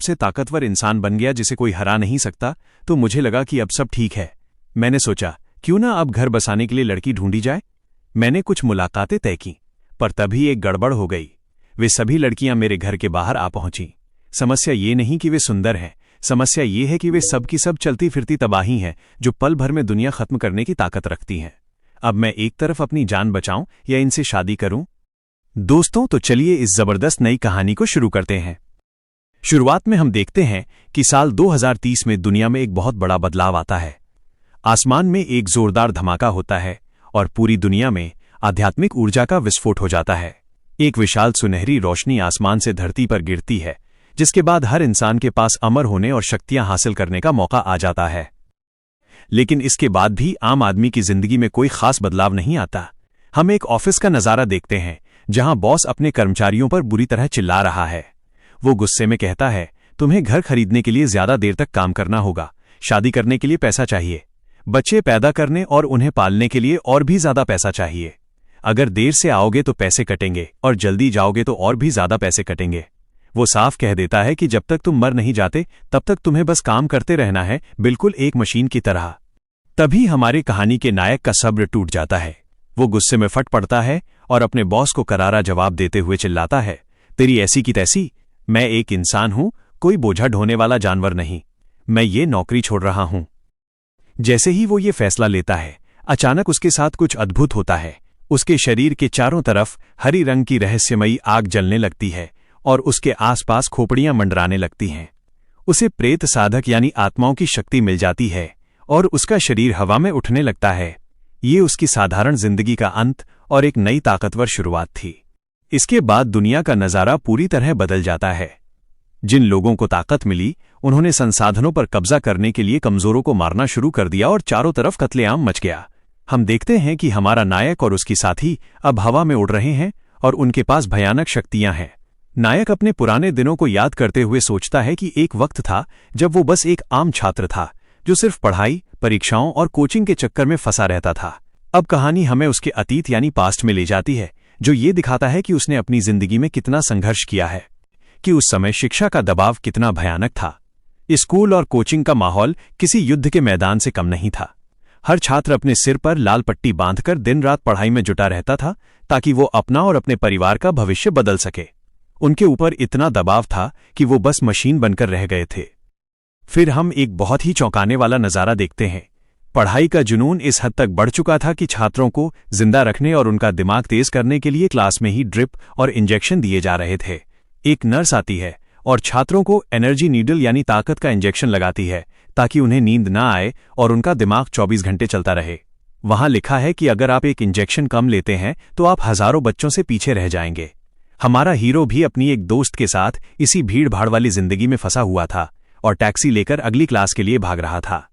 से ताकतवर इंसान बन गया जिसे कोई हरा नहीं सकता, तो मुझे लगा कि अब सब ठीक है। मैंने सोचा क्यों ना अब घर बसाने के लिए लड़की ढूंढी जाए। मैंने कुछ मुलाकातें तय की, पर तभी एक गड़बड़ हो गई। वे सभी लड़कियां मेरे घर के बाहर आ पहुंची। समस्या ये नहीं कि वे सुंदर हैं, समस्या ये है कि वे सब की सब चलती फिरती तबाही हैं जो पल भर में दुनिया खत्म करने की ताकत रखती हैं। अब मैं एक तरफ अपनी जान बचाऊं या इनसे शादी करूं? दोस्तों, तो चलिए इस जबरदस्त नई कहानी को शुरू करते हैं। शुरुआत में हम देखते हैं कि साल 2030 में दुनिया में एक बहुत बड़ा बदलाव आता है। आसमान में एक जोरदार धमाका होता है और पूरी दुनिया में आध्यात्मिक ऊर्जा का विस्फोट हो जाता है। एक विशाल सुनहरी रोशनी आसमान से धरती पर गिरती है, जिसके बाद हर इंसान के पास अमर होने और शक्तियां हासिल करने का मौका आ जाता है। लेकिन इसके बाद भी आम आदमी की जिंदगी में कोई खास बदलाव नहीं आता। हम एक ऑफिस का नजारा देखते हैं जहां बॉस अपने कर्मचारियों पर बुरी तरह चिल्ला रहा है। वो गुस्से में कहता है, तुम्हें घर खरीदने के लिए ज्यादा देर तक काम करना होगा, शादी करने के लिए पैसा चाहिए, बच्चे पैदा करने और उन्हें पालने के लिए और भी ज्यादा पैसा चाहिए। अगर देर से आओगे तो पैसे कटेंगे और जल्दी जाओगे तो और भी ज्यादा पैसे कटेंगे। वो साफ कह देता है कि जब तक तुम मर नहीं जाते तब तक तुम्हें बस काम करते रहना है, बिल्कुल एक मशीन की तरह। तभी हमारी कहानी के नायक का सब्र टूट जाता है। वो गुस्से में फट पड़ता है और अपने बॉस को करारा जवाब देते हुए चिल्लाता है, तेरी ऐसी की तैसी, मैं एक इंसान हूं, कोई बोझा ढोने वाला जानवर नहीं। मैं ये नौकरी छोड़ रहा हूं। जैसे ही वो ये फैसला लेता है, अचानक उसके साथ कुछ अद्भुत होता है। उसके शरीर के चारों तरफ हरी रंग की रहस्यमयी आग जलने लगती है और उसके आसपास खोपड़ियां मंडराने लगती हैं। उसे प्रेत साधक यानी आत्माओं की शक्ति मिल जाती है और उसका शरीर हवा में उठने लगता है। ये उसकी साधारण जिंदगी का अंत और एक नई ताकतवर शुरुआत थी। इसके बाद दुनिया का नजारा पूरी तरह बदल जाता है। जिन लोगों को ताकत मिली, उन्होंने संसाधनों पर कब्जा करने के लिए कमजोरों को मारना शुरू कर दिया और चारों तरफ कत्लेआम मच गया। हम देखते हैं कि हमारा नायक और उसकी साथी अब हवा में उड़ रहे हैं और उनके पास भयानक शक्तियां हैं। नायक अपने पुराने दिनों को याद करते हुए सोचता है कि एक वक्त था जब वो बस एक आम छात्र था जो सिर्फ पढ़ाई, परीक्षाओं और कोचिंग के चक्कर में फंसा रहता था। अब कहानी हमें उसके अतीत यानी पास्ट में ले जाती है, जो ये दिखाता है कि उसने अपनी जिंदगी में कितना संघर्ष किया है, कि उस समय शिक्षा का दबाव कितना भयानक था। स्कूल और कोचिंग का माहौल किसी युद्ध के मैदान से कम नहीं था। हर छात्र अपने सिर पर लाल पट्टी बांधकर दिन रात पढ़ाई में जुटा रहता था ताकि वो अपना और अपने परिवार का भविष्य बदल सके। उनके ऊपर इतना दबाव था कि वो बस मशीन बनकर रह गए थे। फिर हम एक बहुत ही चौंकाने वाला नजारा देखते हैं। पढ़ाई का जुनून इस हद तक बढ़ चुका था कि छात्रों को जिंदा रखने और उनका दिमाग तेज करने के लिए क्लास में ही ड्रिप और इंजेक्शन दिए जा रहे थे। एक नर्स आती है और छात्रों को एनर्जी नीडल यानी ताकत का इंजेक्शन लगाती है ताकि उन्हें नींद ना आए और उनका दिमाग 24 घंटे चलता रहे। वहां लिखा है कि अगर आप एक इंजेक्शन कम लेते हैं तो आप हजारों बच्चों से पीछे रह जाएंगे। हमारा हीरो भी अपनी एक दोस्त के साथ इसी भीड़ भाड़ वाली जिंदगी में फंसा हुआ था और टैक्सी लेकर अगली क्लास के लिए भाग रहा था।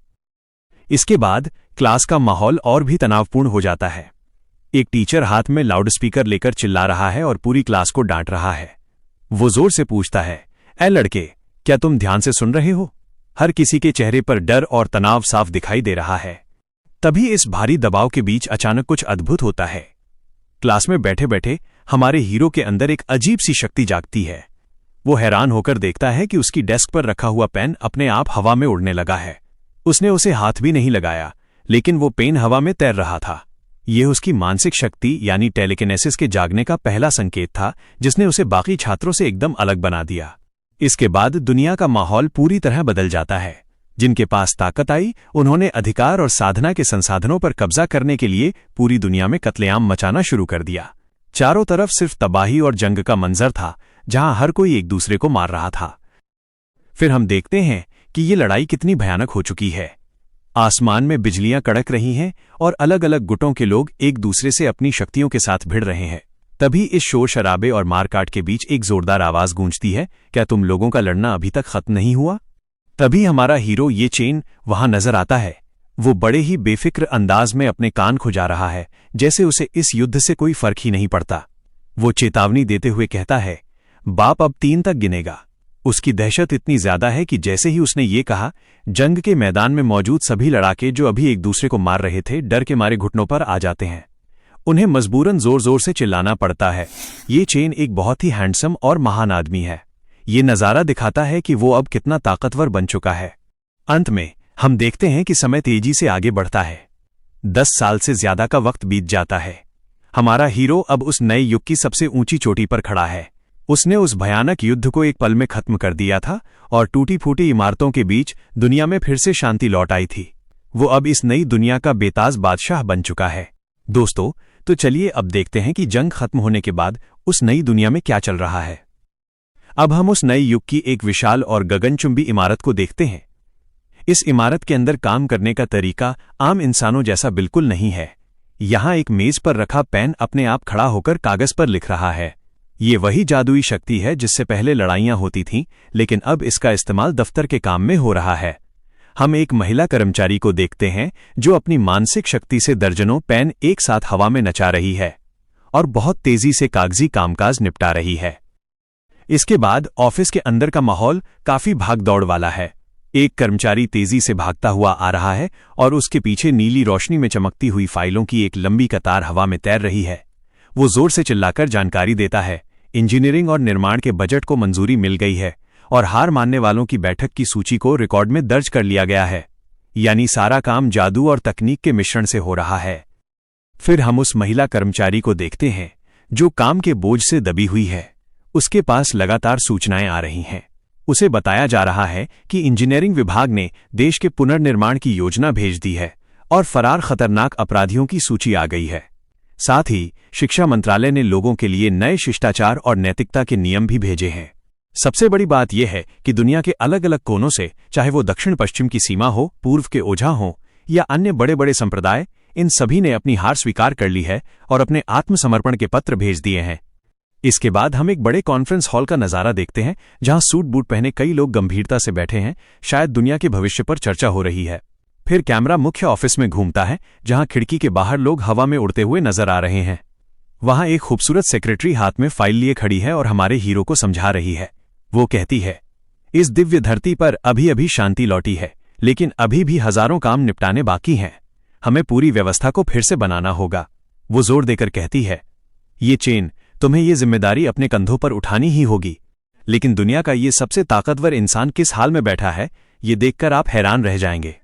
इसके बाद क्लास का माहौल और भी तनावपूर्ण हो जाता है। एक टीचर हाथ में लाउडस्पीकर लेकर चिल्ला रहा है और पूरी क्लास को डांट रहा है। वो जोर से पूछता है, ऐ लड़के, क्या तुम ध्यान से सुन रहे हो? हर किसी के चेहरे पर डर और तनाव साफ दिखाई दे रहा है। तभी इस भारी दबाव के बीच अचानक कुछ अद्भुत होता है। क्लास में बैठे बैठे हमारे हीरो के अंदर एक अजीब सी शक्ति जागती है। वो हैरान होकर देखता है कि उसकी डेस्क पर रखा हुआ पेन अपने आप हवा में उड़ने लगा है। उसने उसे हाथ भी नहीं लगाया, लेकिन वो पेन हवा में तैर रहा था। यह उसकी मानसिक शक्ति यानी टेलीकिनेसिस के जागने का पहला संकेत था, जिसने उसे बाकी छात्रों से एकदम अलग बना दिया। इसके बाद दुनिया का माहौल पूरी तरह बदल जाता है। जिनके पास ताकत आई, उन्होंने अधिकार और साधना के संसाधनों पर कब्जा करने के लिए पूरी दुनिया में कत्लेआम मचाना शुरू कर दिया। चारों तरफ सिर्फ तबाही और जंग का मंजर था, जहां हर कोई एक दूसरे को मार रहा था। फिर हम देखते हैं कि ये लड़ाई कितनी भयानक हो चुकी है। आसमान में बिजलियां कड़क रही हैं और अलग अलग गुटों के लोग एक दूसरे से अपनी शक्तियों के साथ भिड़ रहे हैं। तभी इस शोर शराबे और मारकाट के बीच एक जोरदार आवाज गूंजती है, क्या तुम लोगों का लड़ना अभी तक खत्म नहीं हुआ? तभी हमारा हीरो ये चेन वहां नजर आता है। वो बड़े ही बेफिक्र अंदाज में अपने कान खुजा रहा है, जैसे उसे इस युद्ध से कोई फर्क ही नहीं पड़ता। वो चेतावनी देते हुए कहता है, बाप अब 3 तक गिनेगा। उसकी दहशत इतनी ज्यादा है कि जैसे ही उसने ये कहा, जंग के मैदान में मौजूद सभी लड़ाके जो अभी एक दूसरे को मार रहे थे, डर के मारे घुटनों पर आ जाते हैं। उन्हें मजबूरन जोर जोर से चिल्लाना पड़ता है। ये चेन एक बहुत ही हैंडसम और महान आदमी है। ये नज़ारा दिखाता है कि वो अब कितना ताकतवर बन चुका है। अंत में हम देखते हैं कि समय तेजी से आगे बढ़ता है। 10 साल से ज्यादा का वक्त बीत जाता है। हमारा हीरो अब उस नए युग की सबसे ऊंची चोटी पर खड़ा है। उसने उस भयानक युद्ध को एक पल में खत्म कर दिया था और टूटी फूटी इमारतों के बीच दुनिया में फिर से शांति लौट आई थी। वो अब इस नई दुनिया का बेताज बादशाह बन चुका है। दोस्तों, तो चलिए अब देखते हैं कि जंग खत्म होने के बाद उस नई दुनिया में क्या चल रहा है। अब हम उस नए युग की एक विशाल और गगनचुंबी इमारत को देखते हैं। इस इमारत के अंदर काम करने का तरीका आम इंसानों जैसा बिल्कुल नहीं है। यहां एक मेज पर रखा पेन अपने आप खड़ा होकर कागज पर लिख रहा है। ये वही जादुई शक्ति है जिससे पहले लड़ाइयां होती थीं, लेकिन अब इसका इस्तेमाल दफ्तर के काम में हो रहा है। हम एक महिला कर्मचारी को देखते हैं जो अपनी मानसिक शक्ति से दर्जनों पेन एक साथ हवा में नचा रही है और बहुत तेजी से कागजी कामकाज निपटा रही है। इसके बाद ऑफिस के अंदर का माहौल काफी भागदौड़ वाला है। एक कर्मचारी तेजी से भागता हुआ आ रहा है और उसके पीछे नीली रोशनी में चमकती हुई फाइलों की एक लंबी कतार हवा में तैर रही है। वो जोर से चिल्लाकर जानकारी देता है, इंजीनियरिंग और निर्माण के बजट को मंजूरी मिल गई है और हार मानने वालों की बैठक की सूची को रिकॉर्ड में दर्ज कर लिया गया है। यानी सारा काम जादू और तकनीक के मिश्रण से हो रहा है। फिर हम उस महिला कर्मचारी को देखते हैं जो काम के बोझ से दबी हुई है। उसके पास लगातार सूचनाएं आ रही हैं। उसे बताया जा रहा है कि इंजीनियरिंग विभाग ने देश के पुनर्निर्माण की योजना भेज दी है और फरार खतरनाक अपराधियों की सूची आ गई है। साथ ही शिक्षा मंत्रालय ने लोगों के लिए नए शिष्टाचार और नैतिकता के नियम भी भेजे हैं। सबसे बड़ी बात यह है कि दुनिया के अलग अलग कोनों से, चाहे वो दक्षिण पश्चिम की सीमा हो, पूर्व के ओझा हों या अन्य बड़े बड़े संप्रदाय, इन सभी ने अपनी हार स्वीकार कर ली है और अपने आत्मसमर्पण के पत्र भेज दिए हैं। इसके बाद हम एक बड़े कॉन्फ्रेंस हॉल का नजारा देखते हैं जहां सूट बूट पहने कई लोग गंभीरता से बैठे हैं। शायद दुनिया के भविष्य पर चर्चा हो रही है। फिर कैमरा मुख्य ऑफिस में घूमता है जहां खिड़की के बाहर लोग हवा में उड़ते हुए नजर आ रहे हैं। वहां एक खूबसूरत सेक्रेटरी हाथ में फाइल लिए खड़ी है और हमारे हीरो को समझा रही है। वो कहती है, इस दिव्य धरती पर अभी अभी शांति लौटी है, लेकिन अभी भी हजारों काम निपटाने बाकी हैं। हमें पूरी व्यवस्था को फिर से बनाना होगा। वो जोर देकर कहती है, ये चेन, तुम्हें ये जिम्मेदारी अपने कंधों पर उठानी ही होगी। लेकिन दुनिया का ये सबसे ताकतवर इंसान किस हाल में बैठा है, ये देखकर आप हैरान रह जाएंगे।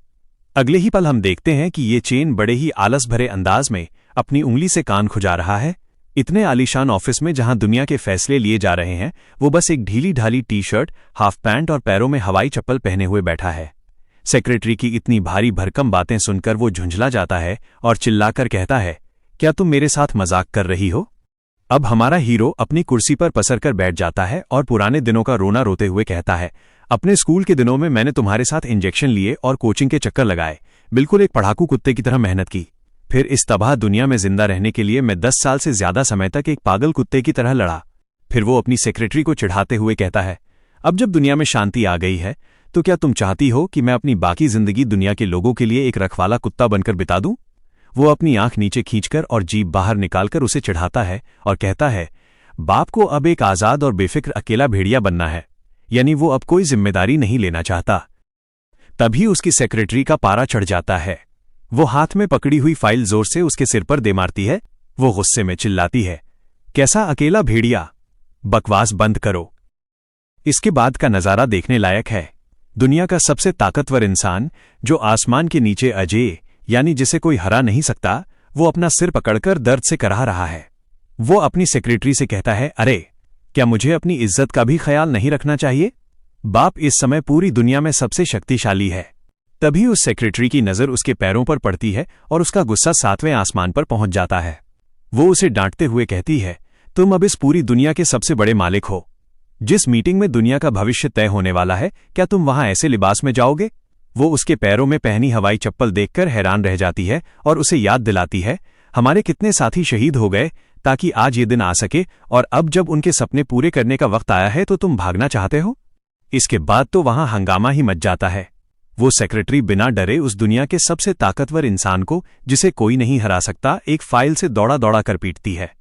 अगले ही पल हम देखते हैं कि ये चेन बड़े ही आलस भरे अंदाज में अपनी उंगली से कान खुजा रहा है। इतने आलीशान ऑफिस में जहां दुनिया के फैसले लिए जा रहे हैं, वो बस एक ढीली ढाली टी शर्ट, हाफ पैंट और पैरों में हवाई चप्पल पहने हुए बैठा है। सेक्रेटरी की इतनी भारी भरकम बातें सुनकर वो झुंझला जाता है और चिल्लाकर कहता है, क्या तुम मेरे साथ मजाक कर रही हो? अब हमारा हीरो अपनी कुर्सी पर पसरकर बैठ जाता है और पुराने दिनों का रोना रोते हुए कहता है, अपने स्कूल के दिनों में मैंने तुम्हारे साथ इंजेक्शन लिए और कोचिंग के चक्कर लगाए, बिल्कुल एक पढ़ाकू कुत्ते की तरह मेहनत की। फिर इस तबाह दुनिया में जिंदा रहने के लिए मैं 10 साल से ज्यादा समय तक एक पागल कुत्ते की तरह लड़ा। फिर वो अपनी सेक्रेटरी को चिढ़ाते हुए कहता है, अब जब दुनिया में शांति आ गई है तो क्या तुम चाहती हो कि मैं अपनी बाकी जिंदगी दुनिया के लोगों के लिए एक रखवाला कुत्ता बनकर बिता दूं? वो अपनी आंख नीचे खींचकर और जीभ बाहर निकालकर उसे चिढ़ाता है और कहता है, बाप को अब एक आजाद और बेफिक्र अकेला भेड़िया बनना है, यानी वो अब कोई जिम्मेदारी नहीं लेना चाहता। तभी उसकी सेक्रेटरी का पारा चढ़ जाता है। वो हाथ में पकड़ी हुई फाइल जोर से उसके सिर पर दे मारती है। वो गुस्से में चिल्लाती है, कैसा अकेला भेड़िया, बकवास बंद करो। इसके बाद का नजारा देखने लायक है। दुनिया का सबसे ताकतवर इंसान, जो आसमान के नीचे अजेय, यानी जिसे कोई हरा नहीं सकता, वो अपना सिर पकड़कर दर्द से कराह रहा है। वो अपनी सेक्रेटरी से कहता है, अरे क्या मुझे अपनी इज्जत का भी ख्याल नहीं रखना चाहिए? बाप इस समय पूरी दुनिया में सबसे शक्तिशाली है। तभी उस सेक्रेटरी की नजर उसके पैरों पर पड़ती है और उसका गुस्सा 7वें आसमान पर पहुंच जाता है। वो उसे डांटते हुए कहती है, तुम अब इस पूरी दुनिया के सबसे बड़े मालिक हो। जिस मीटिंग में दुनिया का भविष्य तय होने वाला है, क्या तुम वहां ऐसे लिबास में जाओगे? वो उसके पैरों में पहनी हवाई चप्पल देखकर हैरान रह जाती है और उसे याद दिलाती है, हमारे कितने साथी शहीद हो गए ताकि आज ये दिन आ सके, और अब जब उनके सपने पूरे करने का वक्त आया है तो तुम भागना चाहते हो? इसके बाद तो वहां हंगामा ही मच जाता है। वो सेक्रेटरी बिना डरे उस दुनिया के सबसे ताकतवर इंसान को, जिसे कोई नहीं हरा सकता, एक फाइल से दौड़ा दौड़ा कर पीटती है।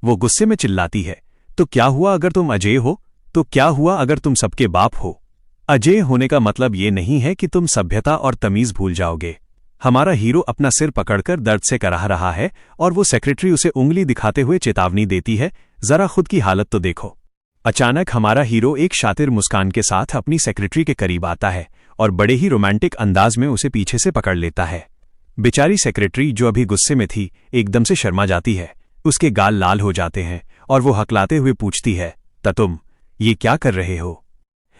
वो गुस्से में चिल्लाती है, तो क्या हुआ अगर तुम अजेय हो? तो क्या हुआ अगर तुम सबके बाप हो? अजेय होने का मतलब ये नहीं है कि तुम सभ्यता और तमीज भूल जाओगे। हमारा हीरो अपना सिर पकड़कर दर्द से कराह रहा है और वो सेक्रेटरी उसे उंगली दिखाते हुए चेतावनी देती है, जरा खुद की हालत तो देखो। अचानक हमारा हीरो एक शातिर मुस्कान के साथ अपनी सेक्रेटरी के करीब आता है और बड़े ही रोमांटिक अंदाज में उसे पीछे से पकड़ लेता है। बेचारी सेक्रेटरी, जो अभी गुस्से में थी, एकदम से शर्मा जाती है। उसके गाल लाल हो जाते हैं और वो हकलाते हुए पूछती है, तुम ये क्या कर रहे हो?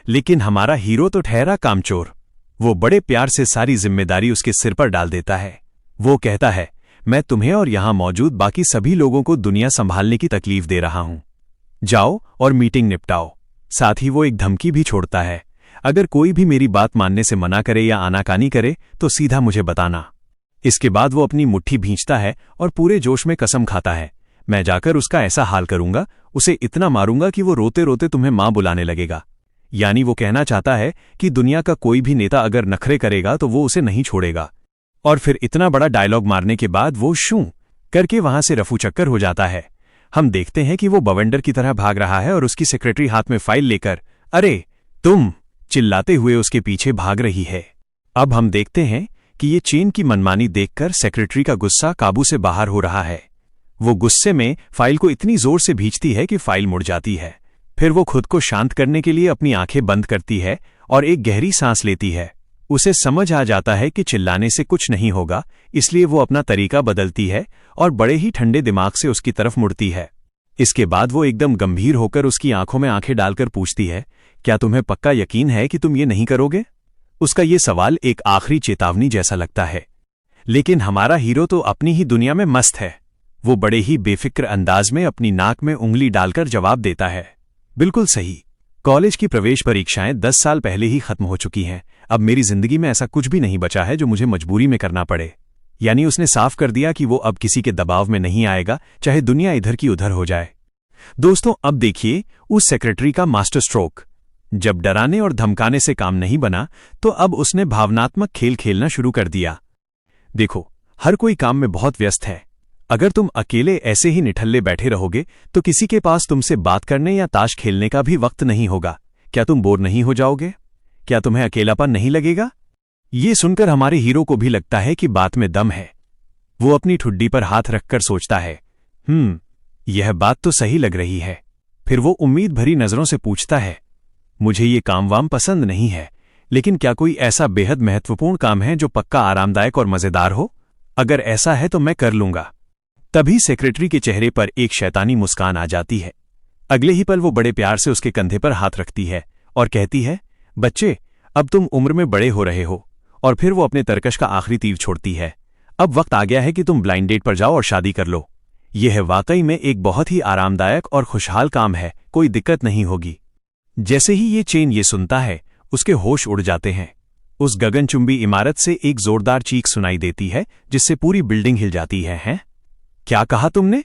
लेकिन हमारा हीरो तो ठहरा कामचोर। वो बड़े प्यार से सारी जिम्मेदारी उसके सिर पर डाल देता है। वो कहता है, मैं तुम्हें और यहां मौजूद बाकी सभी लोगों को दुनिया संभालने की तकलीफ दे रहा हूं। जाओ और मीटिंग निपटाओ। साथ ही वो एक धमकी भी छोड़ता है, अगर कोई भी मेरी बात मानने से मना करे या आनाकानी करे तो सीधा मुझे बताना। इसके बाद वो अपनी मुट्ठी भींचता है और पूरे जोश में कसम खाता है, मैं जाकर उसका ऐसा हाल करूंगा, उसे इतना मारूंगा कि वो रोते रोते तुम्हें मां बुलाने लगेगा। यानी वो कहना चाहता है कि दुनिया का कोई भी नेता अगर नखरे करेगा तो वो उसे नहीं छोड़ेगा। और फिर इतना बड़ा डायलॉग मारने के बाद वो शू करके वहां से रफू चक्कर हो जाता है। हम देखते हैं कि वो बवंडर की तरह भाग रहा है और उसकी सेक्रेटरी हाथ में फाइल लेकर अरे तुम चिल्लाते हुए उसके पीछे भाग रही है। अब हम देखते हैं कि ये चेन की मनमानी देखकर सेक्रेटरी का गुस्सा काबू से बाहर हो रहा है। वो गुस्से में फाइल को इतनी जोर से भींचती है कि फाइल मुड़ जाती है। फिर वो खुद को शांत करने के लिए अपनी आंखें बंद करती है और एक गहरी सांस लेती है। उसे समझ आ जाता है कि चिल्लाने से कुछ नहीं होगा, इसलिए वो अपना तरीका बदलती है और बड़े ही ठंडे दिमाग से उसकी तरफ मुड़ती है। इसके बाद वो एकदम गंभीर होकर उसकी आंखों में आंखें डालकर पूछती है, क्या तुम्हें पक्का यकीन है कि तुम ये नहीं करोगे? उसका ये सवाल एक आखिरी चेतावनी जैसा लगता है। लेकिन हमारा हीरो तो अपनी ही दुनिया में मस्त है। वो बड़े ही बेफिक्र अंदाज में अपनी नाक में उंगली डालकर जवाब देता है, बिल्कुल सही। कॉलेज की प्रवेश परीक्षाएं 10 साल पहले ही खत्म हो चुकी हैं। अब मेरी जिंदगी में ऐसा कुछ भी नहीं बचा है जो मुझे मजबूरी में करना पड़े। यानी उसने साफ कर दिया कि वो अब किसी के दबाव में नहीं आएगा, चाहे दुनिया इधर की उधर हो जाए। दोस्तों, अब देखिए उस सेक्रेटरी का मास्टर स्ट्रोक। जब डराने और धमकाने से काम नहीं बना तो अब उसने भावनात्मक खेल खेलना शुरू कर दिया। देखो, हर कोई काम में बहुत व्यस्त है। अगर तुम अकेले ऐसे ही निठल्ले बैठे रहोगे तो किसी के पास तुमसे बात करने या ताश खेलने का भी वक्त नहीं होगा। क्या तुम बोर नहीं हो जाओगे? क्या तुम्हें अकेलापन नहीं लगेगा? ये सुनकर हमारे हीरो को भी लगता है कि बात में दम है। वो अपनी ठुड्डी पर हाथ रखकर सोचता है, यह बात तो सही लग रही है। फिर वो उम्मीद भरी नजरों से पूछता है, मुझे ये काम वाम पसंद नहीं है, लेकिन क्या कोई ऐसा बेहद महत्वपूर्ण काम है जो पक्का आरामदायक और मजेदार हो? अगर ऐसा है तो मैं कर लूंगा। तभी सेक्रेटरी के चेहरे पर एक शैतानी मुस्कान आ जाती है। अगले ही पल वो बड़े प्यार से उसके कंधे पर हाथ रखती है और कहती है, बच्चे, अब तुम उम्र में बड़े हो रहे हो। और फिर वो अपने तरकश का आखिरी तीर छोड़ती है, अब वक्त आ गया है कि तुम ब्लाइंड डेट पर जाओ और शादी कर लो। यह वाकई में एक बहुत ही आरामदायक और खुशहाल काम है, कोई दिक्कत नहीं होगी। जैसे ही ये चेन ये सुनता है, उसके होश उड़ जाते हैं। उस गगनचुंबी इमारत से एक जोरदार चीख सुनाई देती है जिससे पूरी बिल्डिंग हिल जाती है। हैं? क्या कहा तुमने?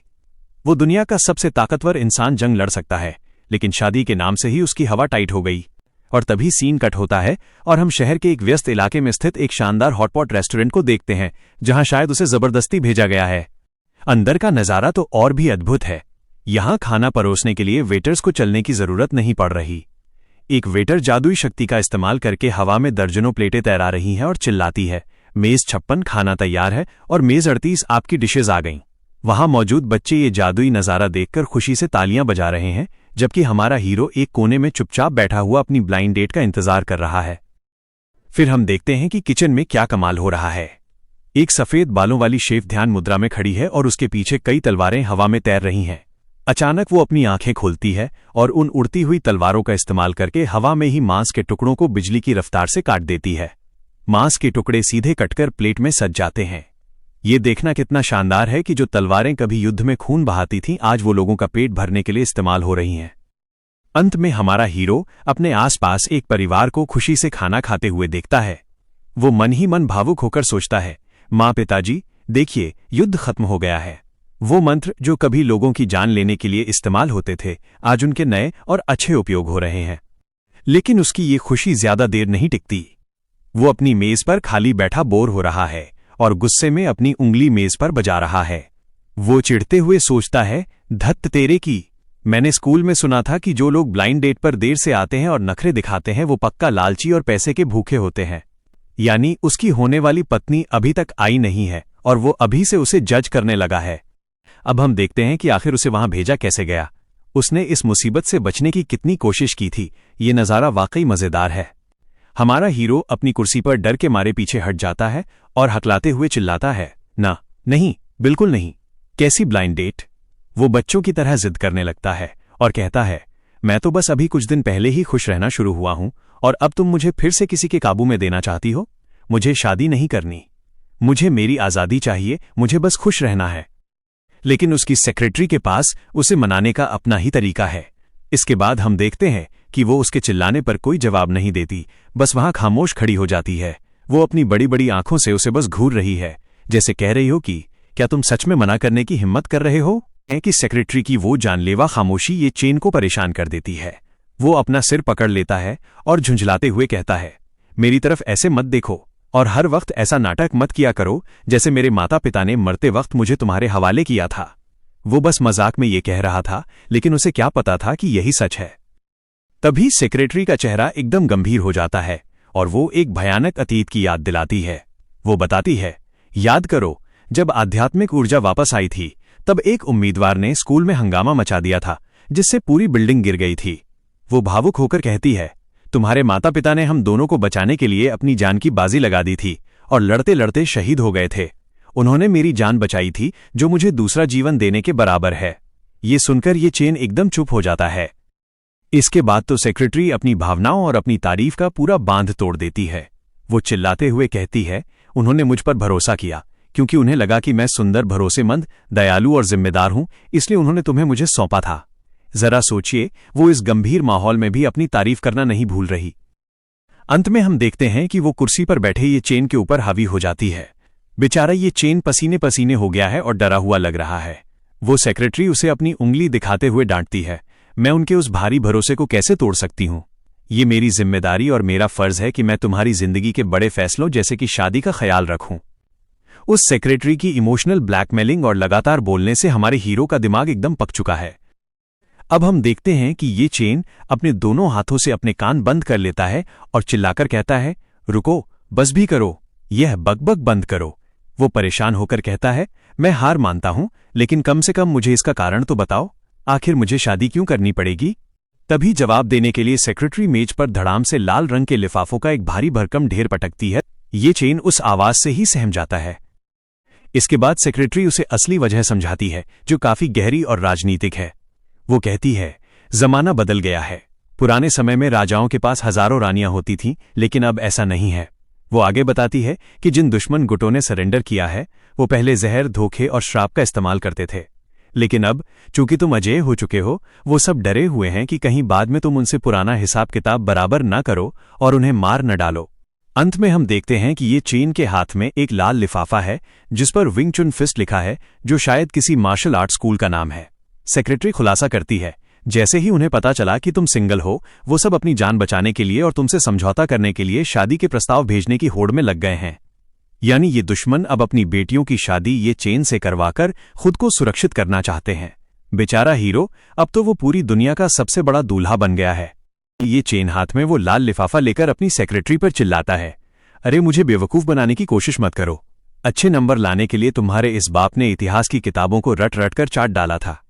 वो दुनिया का सबसे ताकतवर इंसान जंग लड़ सकता है, लेकिन शादी के नाम से ही उसकी हवा टाइट हो गई। और तभी सीन कट होता है और हम शहर के एक व्यस्त इलाके में स्थित एक शानदार हॉटपॉट रेस्टोरेंट को देखते हैं, जहां शायद उसे जबरदस्ती भेजा गया है। अंदर का नजारा तो और भी अद्भुत है। यहां खाना परोसने के लिए वेटर्स को चलने की जरूरत नहीं पड़ रही। एक वेटर जादुई शक्ति का इस्तेमाल करके हवा में दर्जनों प्लेटें तैरा रही हैं और चिल्लाती है, मेज 56 खाना तैयार है और मेज 38 आपकी डिशेज आ गईं। वहां मौजूद बच्चे ये जादुई नजारा देखकर खुशी से तालियां बजा रहे हैं, जबकि हमारा हीरो एक कोने में चुपचाप बैठा हुआ अपनी ब्लाइंड डेट का इंतजार कर रहा है। फिर हम देखते हैं कि किचन में क्या कमाल हो रहा है। एक सफेद बालों वाली शेफ ध्यान मुद्रा में खड़ी है और उसके पीछे कई तलवारें हवा में तैर रही हैं। अचानक वो अपनी आंखें खोलती है और उन उड़ती हुई तलवारों का इस्तेमाल करके हवा में ही मांस के टुकड़ों को बिजली की रफ्तार से काट देती है। मांस के टुकड़े सीधे कटकर प्लेट में सज जाते हैं। ये देखना कितना शानदार है कि जो तलवारें कभी युद्ध में खून बहाती थीं, आज वो लोगों का पेट भरने के लिए इस्तेमाल हो रही हैं। अंत में हमारा हीरो अपने आसपास एक परिवार को खुशी से खाना खाते हुए देखता है। वो मन ही मन भावुक होकर सोचता है, माँ, पिताजी, देखिए, युद्ध खत्म हो गया है। वो मंत्र जो कभी लोगों की जान लेने के लिए इस्तेमाल होते थे, आज उनके नए और अच्छे उपयोग हो रहे हैं। लेकिन उसकी ये खुशी ज्यादा देर नहीं टिकती। वो अपनी मेज पर खाली बैठा बोर हो रहा है और गुस्से में अपनी उंगली मेज पर बजा रहा है। वो चिढ़ते हुए सोचता है, धत्त तेरे की, मैंने स्कूल में सुना था कि जो लोग ब्लाइंड डेट पर देर से आते हैं और नखरे दिखाते हैं वो पक्का लालची और पैसे के भूखे होते हैं। यानी उसकी होने वाली पत्नी अभी तक आई नहीं है और वो अभी से उसे जज करने लगा है। अब हम देखते हैं कि आखिर उसे वहां भेजा कैसे गया। उसने इस मुसीबत से बचने की कितनी कोशिश की थी, ये नज़ारा वाकई मज़ेदार है। हमारा हीरो अपनी कुर्सी पर डर के मारे पीछे हट जाता है और हकलाते हुए चिल्लाता है, ना, नहीं, बिल्कुल नहीं, कैसी ब्लाइंड डेट। वो बच्चों की तरह जिद करने लगता है और कहता है, मैं तो बस अभी कुछ दिन पहले ही खुश रहना शुरू हुआ हूं और अब तुम मुझे फिर से किसी के काबू में देना चाहती हो। मुझे शादी नहीं करनी, मुझे मेरी आज़ादी चाहिए, मुझे बस खुश रहना है। लेकिन उसकी सेक्रेटरी के पास उसे मनाने का अपना ही तरीका है। इसके बाद हम देखते हैं कि वो उसके चिल्लाने पर कोई जवाब नहीं देती, बस वहां खामोश खड़ी हो जाती है। वो अपनी बड़ी बड़ी आंखों से उसे बस घूर रही है, जैसे कह रही हो कि क्या तुम सच में मना करने की हिम्मत कर रहे हो। कि सेक्रेटरी की वो जानलेवा खामोशी ये चेन को परेशान कर देती है। वो अपना सिर पकड़ लेता है और झुंझलाते हुए कहता है, मेरी तरफ ऐसे मत देखो और हर वक्त ऐसा नाटक मत किया करो जैसे मेरे माता पिता ने मरते वक्त मुझे तुम्हारे हवाले किया था। वो बस मजाक में ये कह रहा था, लेकिन उसे क्या पता था कि यही सच है। तभी सेक्रेटरी का चेहरा एकदम गंभीर हो जाता है और वो एक भयानक अतीत की याद दिलाती है। वो बताती है, याद करो, जब आध्यात्मिक ऊर्जा वापस आई थी तब एक उम्मीदवार ने स्कूल में हंगामा मचा दिया था जिससे पूरी बिल्डिंग गिर गई थी। वो भावुक होकर कहती है, तुम्हारे माता पिता ने हम दोनों को बचाने के लिए अपनी जान की बाजी लगा दी थी और लड़ते लड़ते शहीद हो गए थे। उन्होंने मेरी जान बचाई थी जो मुझे दूसरा जीवन देने के बराबर है। ये सुनकर ये चेन एकदम चुप हो जाता है। इसके बाद तो सेक्रेटरी अपनी भावनाओं और अपनी तारीफ का पूरा बांध तोड़ देती है। वो चिल्लाते हुए कहती है, उन्होंने मुझ पर भरोसा किया क्योंकि उन्हें लगा कि मैं सुंदर, भरोसेमंद, दयालु और जिम्मेदार हूं, इसलिए उन्होंने तुम्हें मुझे सौंपा था। जरा सोचिए, वो इस गंभीर माहौल में भी अपनी तारीफ करना नहीं भूल रही। अंत में हम देखते हैं कि वो कुर्सी पर बैठे ये चेन के ऊपर हावी हो जाती है। बेचारा ये चेन पसीने पसीने हो गया है और डरा हुआ लग रहा है। वो सेक्रेटरी उसे अपनी उंगली दिखाते हुए डांटती है, मैं उनके उस भारी भरोसे को कैसे तोड़ सकती हूं। ये मेरी जिम्मेदारी और मेरा फर्ज है कि मैं तुम्हारी जिंदगी के बड़े फैसलों जैसे कि शादी का ख्याल रखूं। उस सेक्रेटरी की इमोशनल ब्लैकमेलिंग और लगातार बोलने से हमारे हीरो का दिमाग एकदम पक चुका है। अब हम देखते हैं कि ये चेन अपने दोनों हाथों से अपने कान बंद कर लेता है और चिल्लाकर कहता है, रुको, बस भी करो, यह बकबक बंद करो। वो परेशान होकर कहता है, मैं हार मानता हूं, लेकिन कम से कम मुझे इसका कारण तो बताओ, आखिर मुझे शादी क्यों करनी पड़ेगी। तभी जवाब देने के लिए सेक्रेटरी मेज पर धड़ाम से लाल रंग के लिफाफों का एक भारी भरकम ढेर पटकती है। ये चेन उस आवाज से ही सहम जाता है। इसके बाद सेक्रेटरी उसे असली वजह समझाती है, जो काफी गहरी और राजनीतिक है। वो कहती है, जमाना बदल गया है। पुराने समय में राजाओं के पास हजारों रानियां होती थीं, लेकिन अब ऐसा नहीं है। वो आगे बताती है कि जिन दुश्मन गुटों ने सरेंडर किया है, वो पहले जहर, धोखे और श्राप का इस्तेमाल करते थे, लेकिन अब चूंकि तुम अजेय हो चुके हो, वो सब डरे हुए हैं कि कहीं बाद में तुम उनसे पुराना हिसाब किताब बराबर न करो और उन्हें मार न डालो। अंत में हम देखते हैं कि ये चेन के हाथ में एक लाल लिफाफा है जिस पर विंग चुन फिस्ट लिखा है, जो शायद किसी मार्शल आर्ट स्कूल का नाम है। सेक्रेटरी खुलासा करती है, जैसे ही उन्हें पता चला कि तुम सिंगल हो, वो सब अपनी जान बचाने के लिए और तुमसे समझौता करने के लिए शादी के प्रस्ताव भेजने की होड़ में लग गए हैं। यानी ये दुश्मन अब अपनी बेटियों की शादी ये चेन से करवाकर खुद को सुरक्षित करना चाहते हैं। बेचारा हीरो अब तो वो पूरी दुनिया का सबसे बड़ा दूल्हा बन गया है। ये चेन हाथ में वो लाल लिफाफा लेकर अपनी सेक्रेटरी पर चिल्लाता है, अरे मुझे बेवकूफ बनाने की कोशिश मत करो। अच्छे नंबर लाने के लिए तुम्हारे इस बाप ने इतिहास की किताबों को रट रट कर चाट डाला था।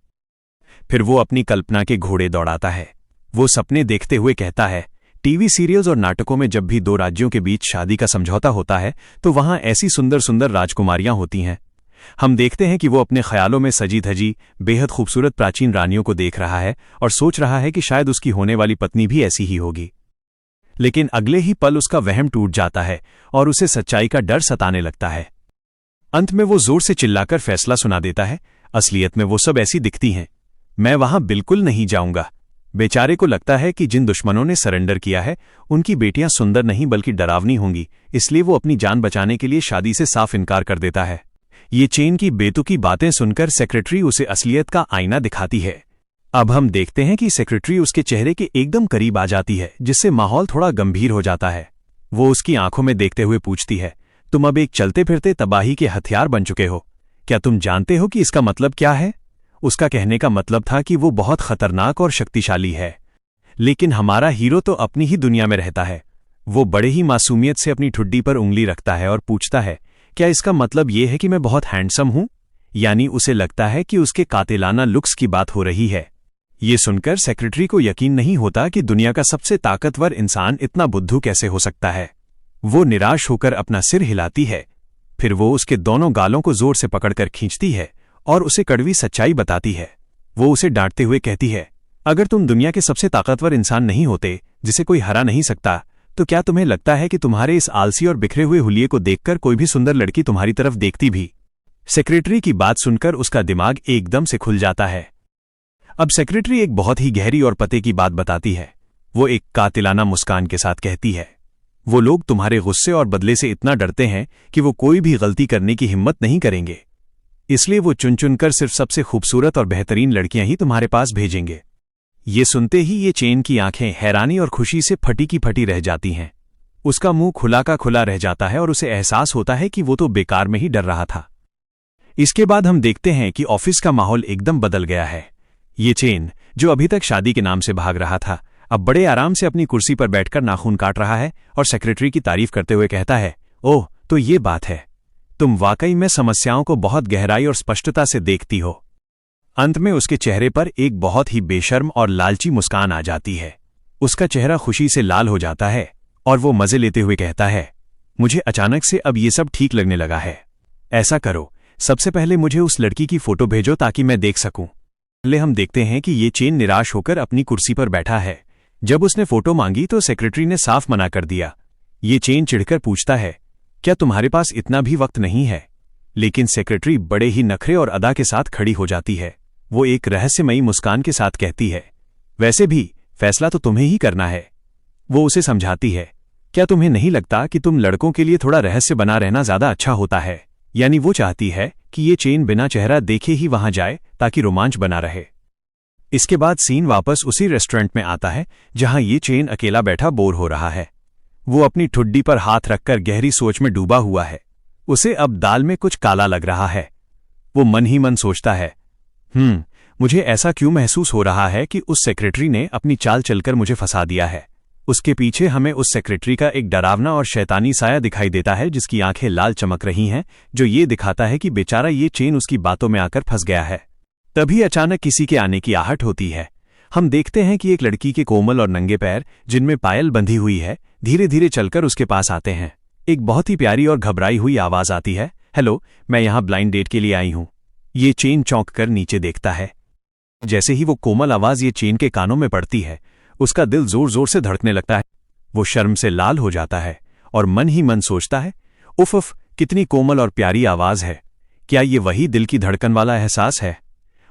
फिर वो अपनी कल्पना के घोड़े दौड़ाता है। वो सपने देखते हुए कहता है, टीवी सीरियल्स और नाटकों में जब भी दो राज्यों के बीच शादी का समझौता होता है तो वहां ऐसी सुंदर सुंदर राजकुमारियां होती हैं। हम देखते हैं कि वो अपने ख्यालों में सजी धजी बेहद खूबसूरत प्राचीन रानियों को देख रहा है और सोच रहा है कि शायद उसकी होने वाली पत्नी भी ऐसी ही होगी। लेकिन अगले ही पल उसका वहम टूट जाता है और उसे सच्चाई का डर सताने लगता है। अंत में वो जोर से चिल्लाकर फैसला सुना देता है, असलियत में वो सब ऐसी दिखती हैं, मैं वहां बिल्कुल नहीं जाऊंगा। बेचारे को लगता है कि जिन दुश्मनों ने सरेंडर किया है उनकी बेटियां सुंदर नहीं बल्कि डरावनी होंगी, इसलिए वो अपनी जान बचाने के लिए शादी से साफ इनकार कर देता है। ये चेन की बेतुकी बातें सुनकर सेक्रेटरी उसे असलियत का आईना दिखाती है। अब हम देखते हैं कि सेक्रेटरी उसके चेहरे के एकदम करीब आ जाती है, जिससे माहौल थोड़ा गंभीर हो जाता है। वो उसकी आंखों में देखते हुए पूछती है, तुम अब एक चलते फिरते तबाही के हथियार बन चुके हो। क्या तुम जानते हो कि इसका मतलब क्या है? उसका कहने का मतलब था कि वो बहुत खतरनाक और शक्तिशाली है। लेकिन हमारा हीरो तो अपनी ही दुनिया में रहता है। वो बड़े ही मासूमियत से अपनी ठुड्डी पर उंगली रखता है और पूछता है, क्या इसका मतलब ये है कि मैं बहुत हैंडसम हूं? यानी उसे लगता है कि उसके कातिलाना लुक्स की बात हो रही है। ये सुनकर सेक्रेटरी को यकीन नहीं होता कि दुनिया का सबसे ताकतवर इंसान इतना बुद्धू कैसे हो सकता है। वो निराश होकर अपना सिर हिलाती है। फिर वो उसके दोनों गालों को जोर से पकड़कर खींचती है और उसे कड़वी सच्चाई बताती है। वो उसे डांटते हुए कहती है, अगर तुम दुनिया के सबसे ताकतवर इंसान नहीं होते, जिसे कोई हरा नहीं सकता, तो क्या तुम्हें लगता है कि तुम्हारे इस आलसी और बिखरे हुए हुलिये को देखकर कोई भी सुंदर लड़की तुम्हारी तरफ देखती भी? सेक्रेटरी की बात सुनकर उसका दिमाग एकदम से खुल जाता है। अब सेक्रेटरी एक बहुत ही गहरी और पते की बात बताती है। वो एक कातिलाना मुस्कान के साथ कहती है, वो लोग तुम्हारे गुस्से और बदले से इतना डरते हैं कि वो कोई भी गलती करने की हिम्मत नहीं करेंगे। इसलिए वो चुन चुनकर सिर्फ सबसे खूबसूरत और बेहतरीन लड़कियां ही तुम्हारे पास भेजेंगे। ये सुनते ही ये चेन की आंखें हैरानी और खुशी से फटी की फटी रह जाती हैं। उसका मुंह खुला का खुला रह जाता है और उसे एहसास होता है कि वो तो बेकार में ही डर रहा था। इसके बाद हम देखते हैं कि ऑफिस का माहौल एकदम बदल गया है। ये चेन, जो अभी तक शादी के नाम से भाग रहा था, अब बड़े आराम से अपनी कुर्सी पर बैठकर नाखून काट रहा है और सेक्रेटरी की तारीफ करते हुए कहता है, ओह, तो ये बात है, तुम वाकई में समस्याओं को बहुत गहराई और स्पष्टता से देखती हो। अंत में उसके चेहरे पर एक बहुत ही बेशर्म और लालची मुस्कान आ जाती है। उसका चेहरा खुशी से लाल हो जाता है और वो मजे लेते हुए कहता है, मुझे अचानक से अब ये सब ठीक लगने लगा है। ऐसा करो, सबसे पहले मुझे उस लड़की की फोटो भेजो ताकि मैं देख सकूं। पहले हम देखते हैं कि ये चेन निराश होकर अपनी कुर्सी पर बैठा है। जब उसने फोटो मांगी तो सेक्रेटरी ने साफ मना कर दिया। ये चेन चिढ़कर पूछता है, क्या तुम्हारे पास इतना भी वक्त नहीं है? लेकिन सेक्रेटरी बड़े ही नखरे और अदा के साथ खड़ी हो जाती है। वो एक रहस्यमयी मुस्कान के साथ कहती है, वैसे भी फैसला तो तुम्हें ही करना है। वो उसे समझाती है, क्या तुम्हें नहीं लगता कि तुम लड़कों के लिए थोड़ा रहस्य बना रहना ज्यादा अच्छा होता है? यानी वो चाहती है कि ये चेन बिना चेहरा देखे ही वहां जाए ताकि रोमांच बना रहे। इसके बाद सीन वापस उसी रेस्टोरेंट में आता है जहां ये चेन अकेला बैठा बोर हो रहा है। वो अपनी ठुड्डी पर हाथ रखकर गहरी सोच में डूबा हुआ है। उसे अब दाल में कुछ काला लग रहा है। वो मन ही मन सोचता है, मुझे ऐसा क्यों महसूस हो रहा है कि उस सेक्रेटरी ने अपनी चाल चलकर मुझे फंसा दिया है। उसके पीछे हमें उस सेक्रेटरी का एक डरावना और शैतानी साया दिखाई देता है जिसकी आंखें लाल चमक रही हैं, जो ये दिखाता है कि बेचारा ये चेन उसकी बातों में आकर फंस गया है। तभी अचानक किसी के आने की आहट होती है। हम देखते हैं कि एक लड़की के कोमल और नंगे पैर, जिनमें पायल बंधी हुई है, धीरे धीरे चलकर उसके पास आते हैं। एक बहुत ही प्यारी और घबराई हुई आवाज आती है, हेलो, मैं यहाँ ब्लाइंड डेट के लिए आई हूँ। ये चेन चौंक कर नीचे देखता है। जैसे ही वो कोमल आवाज ये चेन के कानों में पड़ती है, उसका दिल जोर जोर से धड़कने लगता है। वो शर्म से लाल हो जाता है और मन ही मन सोचता है, उफ उफ, कितनी कोमल और प्यारी आवाज है। क्या ये वही दिल की धड़कन वाला एहसास है?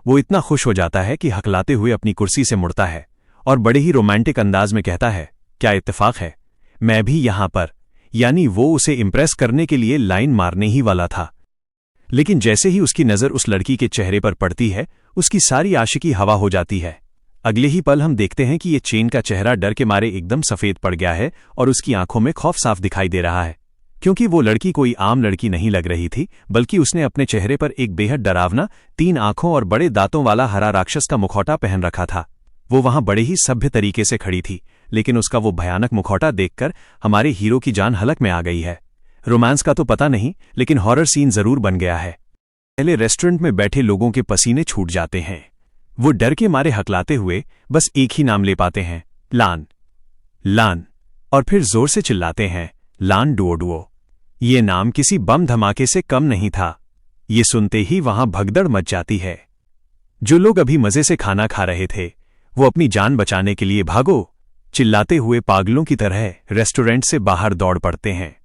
वो इतना खुश हो जाता है कि हकलाते हुए अपनी कुर्सी से मुड़ता है और बड़े ही रोमांटिक अंदाज में कहता है, क्या इत्तेफाक है, मैं भी यहां पर। यानी वो उसे इम्प्रेस करने के लिए लाइन मारने ही वाला था। लेकिन जैसे ही उसकी नजर उस लड़की के चेहरे पर पड़ती है, उसकी सारी आशिकी हवा हो जाती है। अगले ही पल हम देखते हैं कि ये चेन का चेहरा डर के मारे एकदम सफेद पड़ गया है और उसकी आंखों में खौफ साफ दिखाई दे रहा है, क्योंकि वो लड़की कोई आम लड़की नहीं लग रही थी, बल्कि उसने अपने चेहरे पर एक बेहद डरावना 3 आंखों और बड़े दांतों वाला हरा राक्षस का मुखौटा पहन रखा था। वो वहां बड़े ही सभ्य तरीके से खड़ी थी, लेकिन उसका वो भयानक मुखौटा देखकर हमारे हीरो की जान हलक में आ गई है। रोमांस का तो पता नहीं, लेकिन हॉरर सीन जरूर बन गया है। पहले रेस्टोरेंट में बैठे लोगों के पसीने छूट जाते हैं। वो डर के मारे हकलाते हुए बस एक ही नाम ले पाते हैं, लान लान, और फिर जोर से चिल्लाते हैं, लान डुओ डुओ। ये नाम किसी बम धमाके से कम नहीं था। ये सुनते ही वहां भगदड़ मच जाती है। जो लोग अभी मजे से खाना खा रहे थे, वो अपनी जान बचाने के लिए भागो चिल्लाते हुए पागलों की तरह रेस्टोरेंट से बाहर दौड़ पड़ते हैं।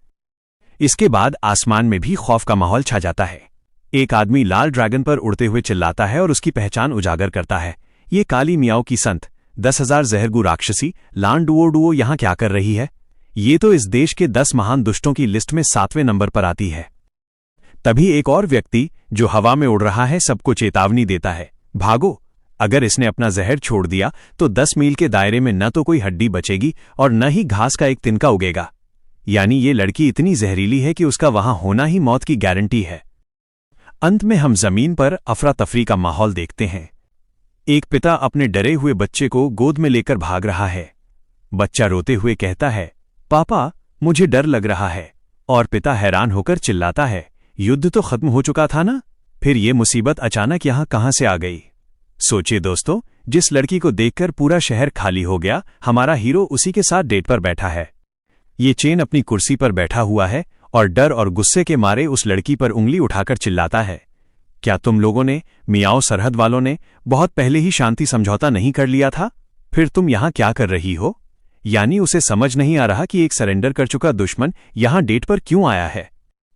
इसके बाद आसमान में भी खौफ का माहौल छा जाता है। एक आदमी लाल ड्रैगन पर उड़ते हुए चिल्लाता है और उसकी पहचान उजागर करता है। ये काली मियाओं की संत 10,000 जहरगू राक्षसी लान डुओ डुओ यहां क्या कर रही है? ये तो इस देश के 10 महान दुष्टों की लिस्ट में 7वें नंबर पर आती है। तभी एक और व्यक्ति जो हवा में उड़ रहा है सबको चेतावनी देता है, भागो, अगर इसने अपना जहर छोड़ दिया तो 10 मील के दायरे में न तो कोई हड्डी बचेगी और न ही घास का एक तिनका उगेगा। यानी ये लड़की इतनी जहरीली है कि उसका वहां होना ही मौत की गारंटी है। अंत में हम जमीन पर अफरा तफरी का माहौल देखते हैं। एक पिता अपने डरे हुए बच्चे को गोद में लेकर भाग रहा है। बच्चा रोते हुए कहता है, पापा, मुझे डर लग रहा है। और पिता हैरान होकर चिल्लाता है, युद्ध तो खत्म हो चुका था ना, फिर ये मुसीबत अचानक यहां कहां से आ गई? सोचिए दोस्तों, जिस लड़की को देखकर पूरा शहर खाली हो गया, हमारा हीरो उसी के साथ डेट पर बैठा है। ये चेन अपनी कुर्सी पर बैठा हुआ है और डर और गुस्से के मारे उस लड़की पर उंगली उठाकर चिल्लाता है, क्या तुम लोगों ने, मियाओ सरहद वालों ने, बहुत पहले ही शांति समझौता नहीं कर लिया था? फिर तुम यहां क्या कर रही हो? यानी उसे समझ नहीं आ रहा कि एक सरेंडर कर चुका दुश्मन यहां डेट पर क्यों आया है।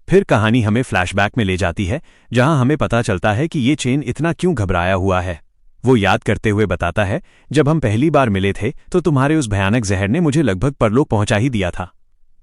फिर कहानी हमें फ्लैशबैक में ले जाती है, जहां हमें पता चलता है कि ये चेन इतना क्यों घबराया हुआ है। वो याद करते हुए बताता है, जब हम पहली बार मिले थे तो तुम्हारे उस भयानक जहर ने मुझे लगभग परलोक पहुंचा ही दिया था।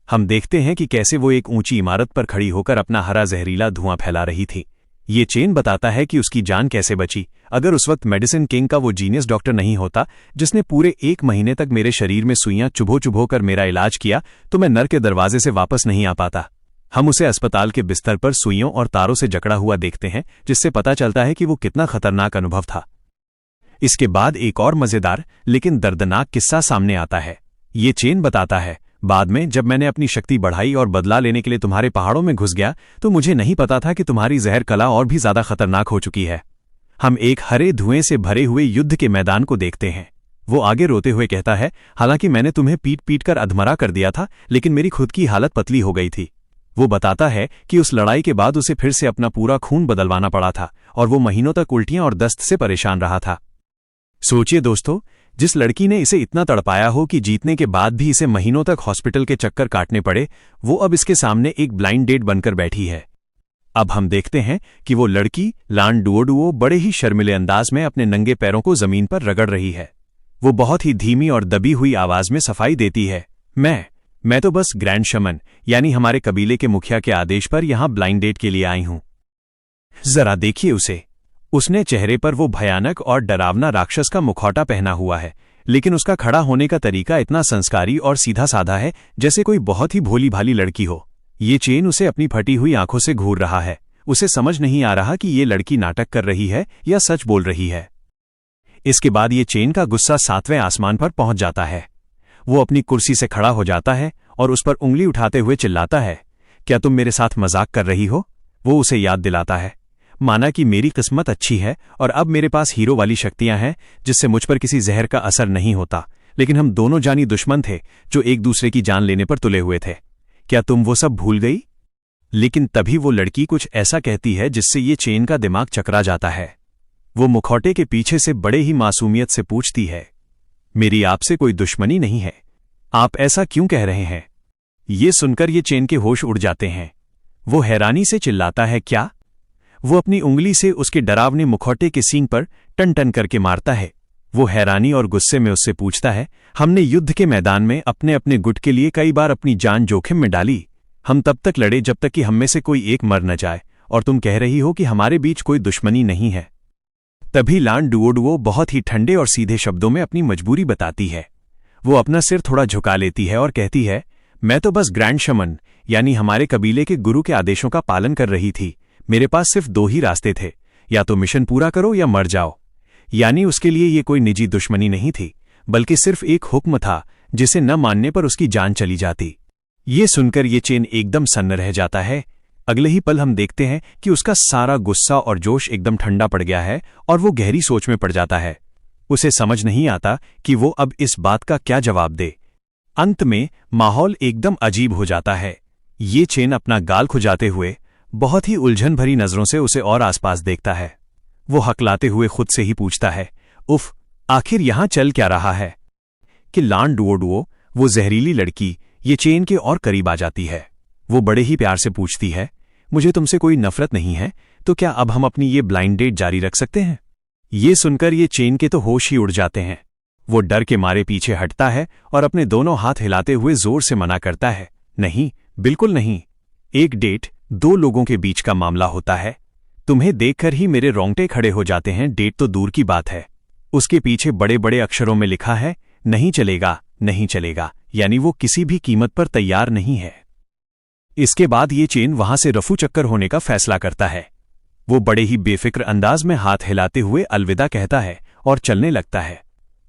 हम देखते हैं कि कैसे वो एक ऊंची इमारत पर खड़ी होकर अपना हरा जहरीला धुआं फैला रही थी। ये चेन बताता है कि उसकी जान कैसे बची। अगर उस वक्त मेडिसिन किंग का वो जीनियस डॉक्टर नहीं होता जिसने पूरे 1 महीने तक मेरे शरीर में सुइयां चुभो कर मेरा इलाज किया, तो मैं नर के दरवाजे से वापस नहीं आ पाता। हम उसे अस्पताल के बिस्तर पर सुइयों और तारों से जकड़ा हुआ देखते हैं, जिससे पता चलता है कि वो कितना खतरनाक अनुभव था। इसके बाद एक और मजेदार लेकिन दर्दनाक किस्सा सामने आता है। ये चेन बताता है, बाद में जब मैंने अपनी शक्ति बढ़ाई और बदला लेने के लिए तुम्हारे पहाड़ों में घुस गया, तो मुझे नहीं पता था कि तुम्हारी जहर कला और भी ज्यादा खतरनाक हो चुकी है। हम एक हरे धुएं से भरे हुए युद्ध के मैदान को देखते हैं। वो आगे रोते हुए कहता है, हालांकि मैंने तुम्हें पीट कर अधमरा कर दिया था, लेकिन मेरी खुद की हालत पतली हो गई थी। वो बताता है कि उस लड़ाई के बाद उसे फिर से अपना पूरा खून बदलवाना पड़ा था और वो महीनों तक उल्टियां और दस्त से परेशान रहा था। सोचिए दोस्तों, जिस लड़की ने इसे इतना तड़पाया हो कि जीतने के बाद भी इसे महीनों तक हॉस्पिटल के चक्कर काटने पड़े, वो अब इसके सामने एक ब्लाइंड डेट बनकर बैठी है। अब हम देखते हैं कि वो लड़की लान डुओडुओ बड़े ही शर्मिले अंदाज में अपने नंगे पैरों को जमीन पर रगड़ रही है। वो बहुत ही धीमी और दबी हुई आवाज में सफाई देती है, मैं तो बस ग्रैंड शमन यानी हमारे कबीले के मुखिया के आदेश पर यहां ब्लाइंड डेट के लिए आई हूं। जरा देखिए उसे। उसने चेहरे पर वो भयानक और डरावना राक्षस का मुखौटा पहना हुआ है, लेकिन उसका खड़ा होने का तरीका इतना संस्कारी और सीधा साधा है जैसे कोई बहुत ही भोली भाली लड़की हो। ये चेन उसे अपनी फटी हुई आंखों से घूर रहा है। उसे समझ नहीं आ रहा कि ये लड़की नाटक कर रही है या सच बोल रही है। इसके बाद ये चेन का गुस्सा 7वें आसमान पर पहुंच जाता है। वो अपनी कुर्सी से खड़ा हो जाता है और उस पर उंगली उठाते हुए चिल्लाता है, क्या तुम मेरे साथ मजाक कर रही हो? वो उसे याद दिलाता है, माना कि मेरी किस्मत अच्छी है और अब मेरे पास हीरो वाली शक्तियां हैं जिससे मुझ पर किसी जहर का असर नहीं होता, लेकिन हम दोनों जानी दुश्मन थे जो एक दूसरे की जान लेने पर तुले हुए थे। क्या तुम वो सब भूल गई? लेकिन तभी वो लड़की कुछ ऐसा कहती है जिससे ये चेन का दिमाग चकरा जाता है। वो मुखौटे के पीछे से बड़े ही मासूमियत से पूछती है, मेरी आपसे कोई दुश्मनी नहीं है, आप ऐसा क्यों कह रहे हैं? ये सुनकर ये चेन के होश उड़ जाते हैं। वो हैरानी से चिल्लाता है, क्या? वो अपनी उंगली से उसके डरावने मुखौटे के सींग पर टन टन करके मारता है। वो हैरानी और गुस्से में उससे पूछता है, हमने युद्ध के मैदान में अपने अपने गुट के लिए कई बार अपनी जान जोखिम में डाली। हम तब तक लड़े जब तक कि हम में से कोई एक मर न जाए, और तुम कह रही हो कि हमारे बीच कोई दुश्मनी नहीं है। तभी लान डुओडुओ बहुत ही ठंडे और सीधे शब्दों में अपनी मजबूरी बताती है। वो अपना सिर थोड़ा झुका लेती है और कहती है, मैं तो बस ग्रैंड शमन यानी हमारे कबीले के गुरु के आदेशों का पालन कर रही थी। मेरे पास सिर्फ 2 ही रास्ते थे, या तो मिशन पूरा करो या मर जाओ। यानी उसके लिए ये कोई निजी दुश्मनी नहीं थी, बल्कि सिर्फ एक हुक्म था जिसे न मानने पर उसकी जान चली जाती। ये सुनकर ये चेन एकदम सन्न रह जाता है। अगले ही पल हम देखते हैं कि उसका सारा गुस्सा और जोश एकदम ठंडा पड़ गया है और वो गहरी सोच में पड़ जाता है। उसे समझ नहीं आता कि वो अब इस बात का क्या जवाब दे। अंत में माहौल एकदम अजीब हो जाता है। ये चेन अपना गाल खुजाते हुए बहुत ही उलझन भरी नजरों से उसे और आसपास देखता है। वो हकलाते हुए खुद से ही पूछता है, उफ, आखिर यहां चल क्या रहा है? कि लान डुओडुओ, वो जहरीली लड़की, ये चेन के और करीब आ जाती है। वो बड़े ही प्यार से पूछती है, मुझे तुमसे कोई नफरत नहीं है, तो क्या अब हम अपनी ये ब्लाइंड डेट जारी रख सकते हैं? ये सुनकर ये चेन के तो होश ही उड़ जाते हैं। वो डर के मारे पीछे हटता है और अपने दोनों हाथ हिलाते हुए जोर से मना करता है, नहीं, बिल्कुल नहीं। एक डेट 2 लोगों के बीच का मामला होता है। तुम्हें देखकर ही मेरे रोंगटे खड़े हो जाते हैं। डेट तो दूर की बात है। उसके पीछे बड़े बड़े अक्षरों में लिखा है, नहीं चलेगा, नहीं चलेगा, यानी वो किसी भी कीमत पर तैयार नहीं है। इसके बाद ये चेन वहां से रफू चक्कर होने का फैसला करता है। वो बड़े ही बेफिक्र अंदाज में हाथ हिलाते हुए अलविदा कहता है और चलने लगता है।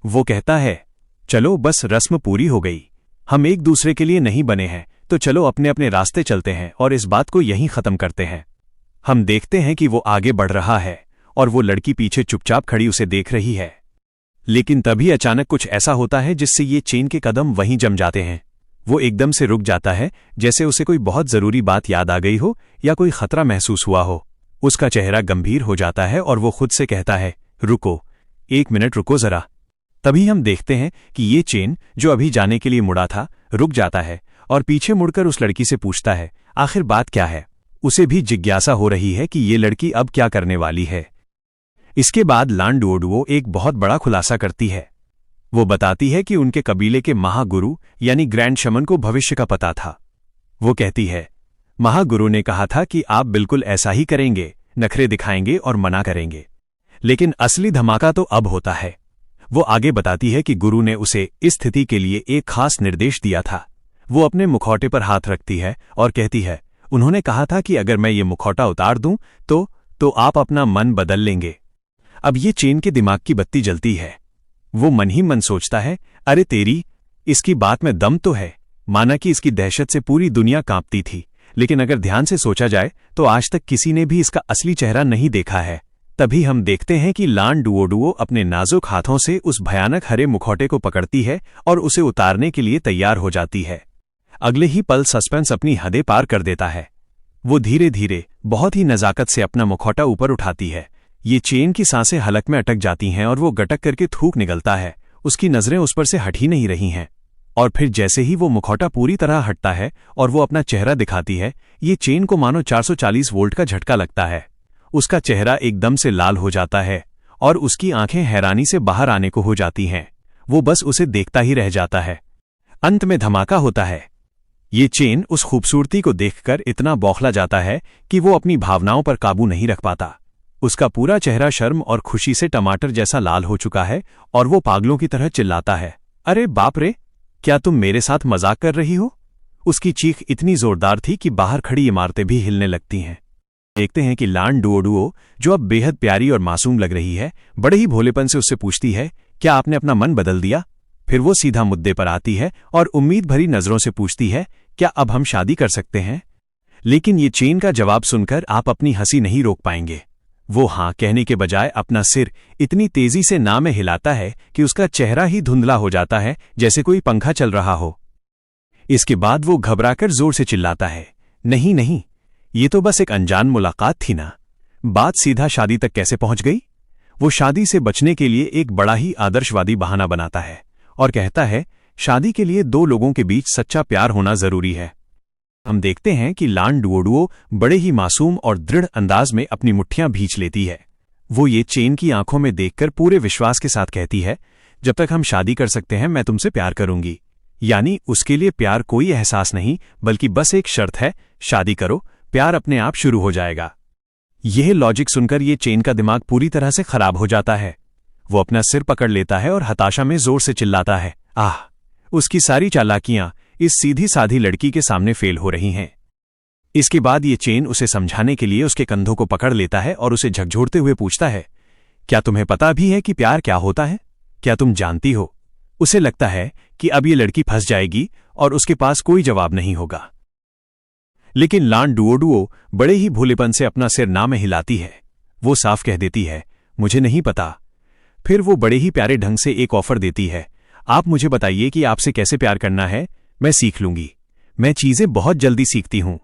वो कहता है, चलो बस रस्म पूरी हो गई, हम एक दूसरे के लिए नहीं बने हैं, तो चलो अपने अपने रास्ते चलते हैं और इस बात को यहीं खत्म करते हैं। हम देखते हैं कि वो आगे बढ़ रहा है और वो लड़की पीछे चुपचाप खड़ी उसे देख रही है। लेकिन तभी अचानक कुछ ऐसा होता है जिससे ये चेन के कदम वहीं जम जाते हैं। वो एकदम से रुक जाता है, जैसे उसे कोई बहुत जरूरी बात याद आ गई हो या कोई खतरा महसूस हुआ हो। उसका चेहरा गंभीर हो जाता है और वो खुद से कहता है, रुको, 1 मिनट रुको जरा। तभी हम देखते हैं कि ये चेन, जो अभी जाने के लिए मुड़ा था, रुक जाता है और पीछे मुड़कर उस लड़की से पूछता है, आखिर बात क्या है। उसे भी जिज्ञासा हो रही है कि ये लड़की अब क्या करने वाली है। इसके बाद लान डुओडुओ एक बहुत बड़ा खुलासा करती है। वो बताती है कि उनके कबीले के महागुरु यानी ग्रैंड शमन को भविष्य का पता था। वो कहती है, महागुरु ने कहा था कि आप बिल्कुल ऐसा ही करेंगे, नखरे दिखाएंगे और मना करेंगे। लेकिन असली धमाका तो अब होता है। वो आगे बताती है कि गुरु ने उसे इस स्थिति के लिए एक खास निर्देश दिया था। वो अपने मुखौटे पर हाथ रखती है और कहती है, उन्होंने कहा था कि अगर मैं ये मुखौटा उतार दूं तो आप अपना मन बदल लेंगे। अब ये चेन के दिमाग की बत्ती जलती है। वो मन ही मन सोचता है, अरे तेरी, इसकी बात में दम तो है। माना कि इसकी दहशत से पूरी दुनिया कांपती थी, लेकिन अगर ध्यान से सोचा जाए तो आज तक किसी ने भी इसका असली चेहरा नहीं देखा है। तभी हम देखते हैं कि लान डुओडुओ अपने नाजुक हाथों से उस भयानक हरे मुखौटे को पकड़ती है और उसे उतारने के लिए तैयार हो जाती है। अगले ही पल सस्पेंस अपनी हदें पार कर देता है। वो धीरे धीरे, बहुत ही नजाकत से अपना मुखौटा ऊपर उठाती है। ये चेन की सांसें हलक में अटक जाती हैं और वो गटक करके थूक निकलता है। उसकी नजरें उस पर से हट ही नहीं रही हैं। और फिर जैसे ही वो मुखौटा पूरी तरह हटता है और वो अपना चेहरा दिखाती है, ये चेन को मानो 440 वोल्ट का झटका लगता है। उसका चेहरा एकदम से लाल हो जाता है और उसकी आंखें हैरानी से बाहर आने को हो जाती हैं। वो बस उसे देखता ही रह जाता है। अंत में धमाका होता है। ये चेन उस खूबसूरती को देखकर इतना बौखला जाता है कि वो अपनी भावनाओं पर काबू नहीं रख पाता। उसका पूरा चेहरा शर्म और खुशी से टमाटर जैसा लाल हो चुका है और वो पागलों की तरह चिल्लाता है, अरे बाप रे, क्या तुम मेरे साथ मजाक कर रही हो। उसकी चीख इतनी जोरदार थी कि बाहर खड़ी इमारतें भी हिलने लगती हैं। देखते हैं कि लान डुओडुओ, जो अब बेहद प्यारी और मासूम लग रही है, बड़े ही भोलेपन से उससे पूछती है, क्या आपने अपना मन बदल दिया। फिर वो सीधा मुद्दे पर आती है और उम्मीद भरी नजरों से पूछती है, क्या अब हम शादी कर सकते हैं। लेकिन ये चेन का जवाब सुनकर आप अपनी हंसी नहीं रोक पाएंगे। वो हाँ कहने के बजाय अपना सिर इतनी तेजी से ना में हिलाता है कि उसका चेहरा ही धुंधला हो जाता है, जैसे कोई पंखा चल रहा हो। इसके बाद वो घबराकर जोर से चिल्लाता है, नहीं नहीं, ये तो बस एक अनजान मुलाकात थी ना। बात सीधा शादी तक कैसे पहुंच गई। वो शादी से बचने के लिए एक बड़ा ही आदर्शवादी बहाना बनाता है और कहता है, शादी के लिए 2 लोगों के बीच सच्चा प्यार होना जरूरी है। हम देखते हैं कि लान डुओडुओ बड़े ही मासूम और दृढ़ अंदाज में अपनी मुट्ठियां भींच लेती है। वो ये चेन की आंखों में देखकर पूरे विश्वास के साथ कहती है, जब तक हम शादी कर सकते हैं मैं तुमसे प्यार करूंगी। यानी उसके लिए प्यार कोई एहसास नहीं, बल्कि बस एक शर्त है, शादी करो, प्यार अपने आप शुरू हो जाएगा। यह लॉजिक सुनकर ये चेन का दिमाग पूरी तरह से खराब हो जाता है। वो अपना सिर पकड़ लेता है और हताशा में जोर से चिल्लाता है, आह। उसकी सारी चालाकियां इस सीधी साधी लड़की के सामने फेल हो रही हैं। इसके बाद ये चेन उसे समझाने के लिए उसके कंधों को पकड़ लेता है और उसे झकझोरते हुए पूछता है, क्या तुम्हें पता भी है कि प्यार क्या होता है। क्या तुम जानती हो। उसे लगता है कि अब ये लड़की फंस जाएगी और उसके पास कोई जवाब नहीं होगा। लेकिन लान डुओडुओ बड़े ही भोलेपन से अपना सिर ना में हिलाती है। वो साफ कह देती है, मुझे नहीं पता। फिर वो बड़े ही प्यारे ढंग से एक ऑफर देती है, आप मुझे बताइए कि आपसे कैसे प्यार करना है, मैं सीख लूंगी। मैं चीजें बहुत जल्दी सीखती हूं।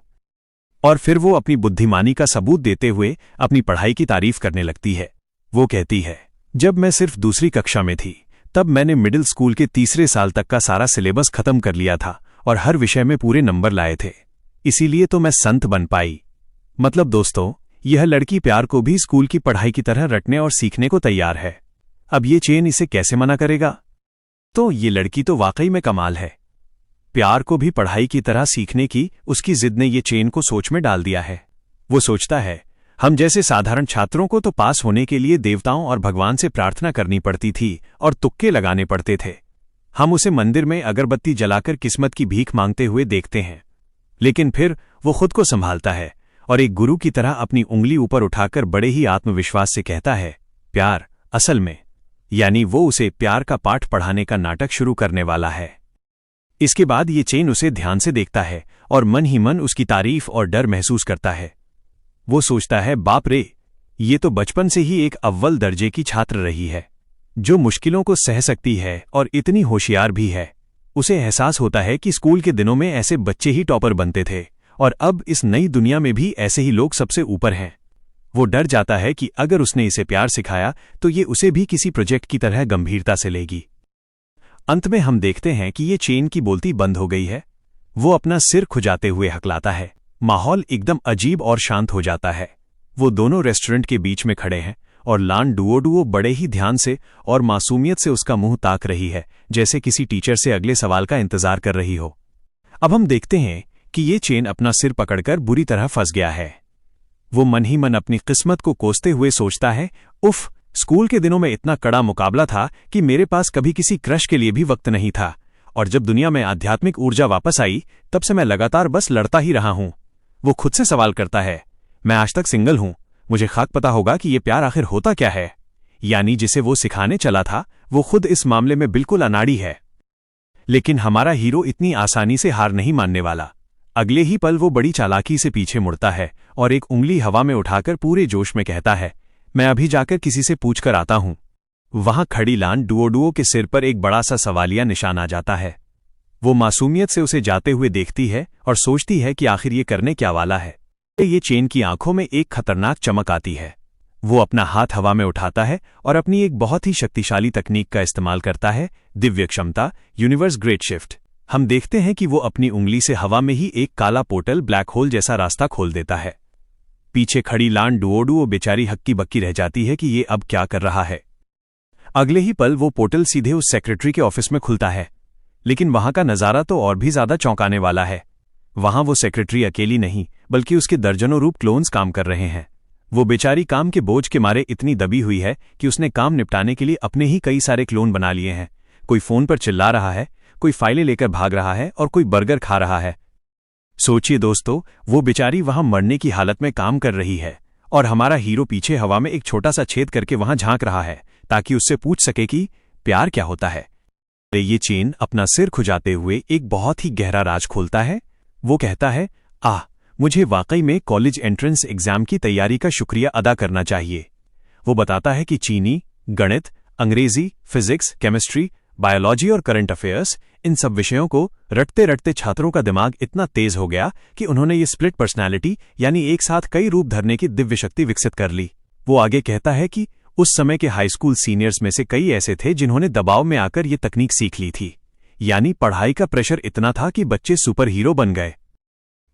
और फिर वो अपनी बुद्धिमानी का सबूत देते हुए अपनी पढ़ाई की तारीफ करने लगती है। वो कहती है, जब मैं सिर्फ दूसरी कक्षा में थी तब मैंने मिडिल स्कूल के 3रे साल तक का सारा सिलेबस खत्म कर लिया था और हर विषय में पूरे नंबर लाए थे। इसीलिए तो मैं संत बन पाई। मतलब दोस्तों, यह लड़की प्यार को भी स्कूल की पढ़ाई की तरह रटने और सीखने को तैयार है। अब ये चेन इसे कैसे मना करेगा। तो ये लड़की तो वाकई में कमाल है। प्यार को भी पढ़ाई की तरह सीखने की उसकी जिद ने ये चेन को सोच में डाल दिया है। वो सोचता है, हम जैसे साधारण छात्रों को तो पास होने के लिए देवताओं और भगवान से प्रार्थना करनी पड़ती थी और तुक्के लगाने पड़ते थे। हम उसे मंदिर में अगरबत्ती जलाकर किस्मत की भीख मांगते हुए देखते हैं। लेकिन फिर वो खुद को संभालता है और एक गुरु की तरह अपनी उंगली ऊपर उठाकर बड़े ही आत्मविश्वास से कहता है, प्यार असल में, यानी वो उसे प्यार का पाठ पढ़ाने का नाटक शुरू करने वाला है। इसके बाद ये चेन उसे ध्यान से देखता है और मन ही मन उसकी तारीफ और डर महसूस करता है। वो सोचता है, बाप रे, ये तो बचपन से ही एक अव्वल दर्जे की छात्र रही है। जो मुश्किलों को सह सकती है और इतनी होशियार भी है। उसे एहसास होता है कि स्कूल के दिनों में ऐसे बच्चे ही टॉपर बनते थे और अब इस नई दुनिया में भी ऐसे ही लोग सबसे ऊपर हैं। वो डर जाता है कि अगर उसने इसे प्यार सिखाया तो ये उसे भी किसी प्रोजेक्ट की तरह गंभीरता से लेगी। अंत में हम देखते हैं कि ये चेन की बोलती बंद हो गई है। वो अपना सिर खुजाते हुए हकलाता है। माहौल एकदम अजीब और शांत हो जाता है। वो दोनों रेस्टोरेंट के बीच में खड़े हैं और लान डुओडुओ बड़े ही ध्यान से और मासूमियत से उसका मुंह ताक रही है, जैसे किसी टीचर से अगले सवाल का इंतजार कर रही हो। अब हम देखते हैं कि ये चेन अपना सिर पकड़कर बुरी तरह फंस गया है। वो मन ही मन अपनी किस्मत को कोसते हुए सोचता है, उफ, स्कूल के दिनों में इतना कड़ा मुकाबला था कि मेरे पास कभी किसी क्रश के लिए भी वक्त नहीं था, और जब दुनिया में आध्यात्मिक ऊर्जा वापस आई तब से मैं लगातार बस लड़ता ही रहा हूं। वो खुद से सवाल करता है, मैं आज तक सिंगल हूं, मुझे खाक पता होगा कि ये प्यार आखिर होता क्या है। यानी जिसे वो सिखाने चला था वो खुद इस मामले में बिल्कुल अनाड़ी है। लेकिन हमारा हीरो इतनी आसानी से हार नहीं मानने वाला। अगले ही पल वो बड़ी चालाकी से पीछे मुड़ता है और एक उंगली हवा में उठाकर पूरे जोश में कहता है, मैं अभी जाकर किसी से पूछ कर आता हूं। वहां खड़ी लान डुओडुओ के सिर पर एक बड़ा सा सवालिया निशान आ जाता है। वो मासूमियत से उसे जाते हुए देखती है और सोचती है कि आखिर ये करने क्या वाला है। ये चेन की आंखों में एक खतरनाक चमक आती है। वो अपना हाथ हवा में उठाता है और अपनी एक बहुत ही शक्तिशाली तकनीक का इस्तेमाल करता है, दिव्य क्षमता, यूनिवर्स ग्रेट शिफ्ट। हम देखते हैं कि वो अपनी उंगली से हवा में ही एक काला पोर्टल, ब्लैक होल जैसा रास्ता खोल देता है। पीछे खड़ी लान डुओडुओ बेचारी हक्की बक्की रह जाती है कि ये अब क्या कर रहा है। अगले ही पल वो पोर्टल सीधे उस सेक्रेटरी के ऑफिस में खुलता है। लेकिन वहां का नजारा तो और भी ज्यादा चौंकाने वाला है। वहां वो सेक्रेटरी अकेली नहीं बल्कि उसके दर्जनों रूप क्लोन्स काम कर रहे हैं। वो बेचारी काम के बोझ के मारे इतनी दबी हुई है कि उसने काम निपटाने के लिए अपने ही कई सारे क्लोन बना लिए हैं। कोई फोन पर चिल्ला रहा है, कोई फाइलें लेकर भाग रहा है और कोई बर्गर खा रहा है। सोचिए दोस्तों, वो बेचारी वहां मरने की हालत में काम कर रही है और हमारा हीरो पीछे हवा में एक छोटा सा छेद करके वहां झांक रहा है ताकि उससे पूछ सके कि प्यार क्या होता है। ये चेन अपना सिर खुजाते हुए एक बहुत ही गहरा राज खोलता है। वो कहता है, मुझे वाकई में कॉलेज एंट्रेंस एग्जाम की तैयारी का शुक्रिया अदा करना चाहिए। वो बताता है कि चीनी, गणित, अंग्रेजी, फिजिक्स, केमिस्ट्री, बायोलॉजी और करंट अफेयर्स, इन सब विषयों को रटते रटते छात्रों का दिमाग इतना तेज हो गया कि उन्होंने ये स्प्लिट पर्सनैलिटी यानी एक साथ कई रूप धरने की दिव्य शक्ति विकसित कर ली। वो आगे कहता है कि उस समय के हाई स्कूल सीनियर्स में से कई ऐसे थे जिन्होंने दबाव में आकर ये तकनीक सीख ली थी। यानी पढ़ाई का प्रेशर इतना था कि बच्चे सुपर हीरो बन गए।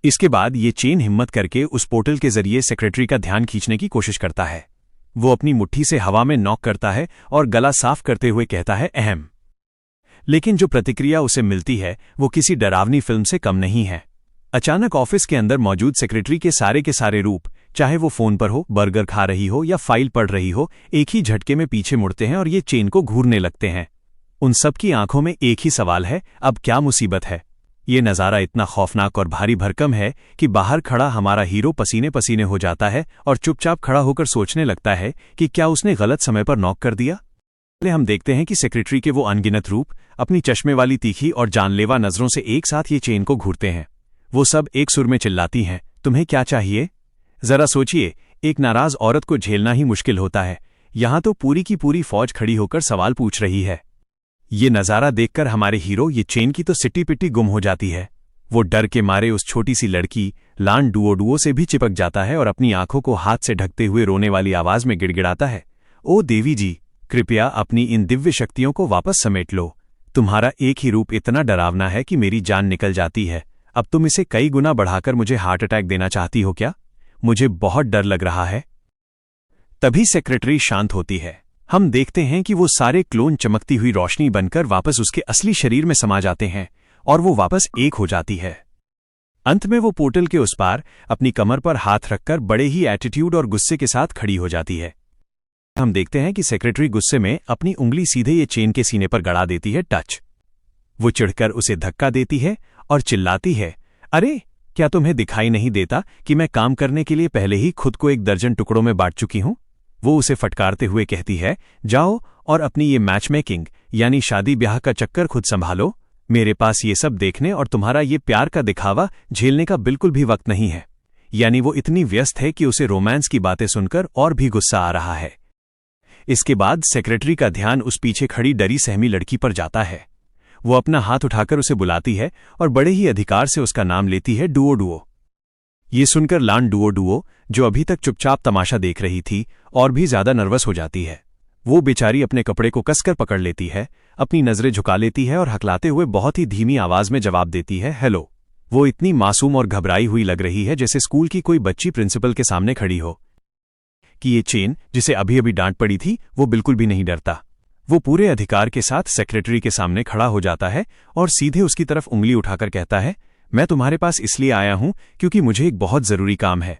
इसके बाद ये चेन हिम्मत करके उस पोर्टल के जरिए सेक्रेटरी का ध्यान खींचने की कोशिश करता है। वो अपनी मुट्ठी से हवा में नॉक करता है और गला साफ करते हुए कहता है, अहम। लेकिन जो प्रतिक्रिया उसे मिलती है वो किसी डरावनी फिल्म से कम नहीं है। अचानक ऑफिस के अंदर मौजूद सेक्रेटरी के सारे रूप, चाहे वो फोन पर हो, बर्गर खा रही हो या फाइल पढ़ रही हो, एक ही झटके में पीछे मुड़ते हैं और ये चेन को घूरने लगते हैं। उन सब की आंखों में एक ही सवाल है, अब क्या मुसीबत है। ये नज़ारा इतना खौफनाक और भारी भरकम है कि बाहर खड़ा हमारा हीरो पसीने पसीने हो जाता है और चुपचाप खड़ा होकर सोचने लगता है कि क्या उसने गलत समय पर नॉक कर दिया। पहले हम देखते हैं कि सेक्रेटरी के वो अनगिनत रूप अपनी चश्मे वाली तीखी और जानलेवा नजरों से एक साथ ये चेन को घूरते हैं। वो सब एक सुर में चिल्लाती हैं, तुम्हें क्या चाहिए। जरा सोचिए, एक नाराज औरत को झेलना ही मुश्किल होता है, यहां तो पूरी की पूरी फौज खड़ी होकर सवाल पूछ रही है। ये नज़ारा देखकर हमारे हीरो ये चेन की तो सिट्टी पिट्टी गुम हो जाती है। वो डर के मारे उस छोटी सी लड़की लान डुओडुओ से भी चिपक जाता है और अपनी आंखों को हाथ से ढकते हुए रोने वाली आवाज में गिड़गिड़ाता है, ओ देवी जी, कृपया अपनी इन दिव्य शक्तियों को वापस समेट लो। तुम्हारा एक ही रूप इतना डरावना है कि मेरी जान निकल जाती है। अब तुम इसे कई गुना बढ़ाकर मुझे हार्ट अटैक देना चाहती हो क्या? मुझे बहुत डर लग रहा है। तभी सेक्रेटरी शांत होती है। हम देखते हैं कि वो सारे क्लोन चमकती हुई रोशनी बनकर वापस उसके असली शरीर में समा जाते हैं और वो वापस एक हो जाती है। अंत में वो पोर्टल के उस पार अपनी कमर पर हाथ रखकर बड़े ही एटीट्यूड और गुस्से के साथ खड़ी हो जाती है। हम देखते हैं कि सेक्रेटरी गुस्से में अपनी उंगली सीधे ये चेन के सीने पर गड़ा देती है, टच। वो चिढ़कर उसे धक्का देती है और चिल्लाती है, अरे क्या तुम्हें दिखाई नहीं देता कि मैं काम करने के लिए पहले ही खुद को 1 दर्जन टुकड़ों में बांट चुकी हूं। वो उसे फटकारते हुए कहती है, जाओ और अपनी ये मैच मेकिंग यानी शादी ब्याह का चक्कर खुद संभालो। मेरे पास ये सब देखने और तुम्हारा ये प्यार का दिखावा झेलने का बिल्कुल भी वक्त नहीं है। यानी वो इतनी व्यस्त है कि उसे रोमांस की बातें सुनकर और भी गुस्सा आ रहा है। इसके बाद सेक्रेटरी का ध्यान उस पीछे खड़ी डरी सहमी लड़की पर जाता है। वो अपना हाथ उठाकर उसे बुलाती है और बड़े ही अधिकार से उसका नाम लेती है, डुओ डुओ। ये सुनकर लान डुओ डुओ, जो अभी तक चुपचाप तमाशा देख रही थी, और भी ज्यादा नर्वस हो जाती है। वो बेचारी अपने कपड़े को कसकर पकड़ लेती है, अपनी नजरें झुका लेती है और हकलाते हुए बहुत ही धीमी आवाज में जवाब देती है, हेलो। वो इतनी मासूम और घबराई हुई लग रही है जैसे स्कूल की कोई बच्ची प्रिंसिपल के सामने खड़ी हो। कि ये चेन, जिसे अभी अभी डांट पड़ी थी, वो बिल्कुल भी नहीं डरता। वो पूरे अधिकार के साथ सेक्रेटरी के सामने खड़ा हो जाता है और सीधे उसकी तरफ उंगली उठाकर कहता है, मैं तुम्हारे पास इसलिए आया हूं क्योंकि मुझे एक बहुत जरूरी काम है।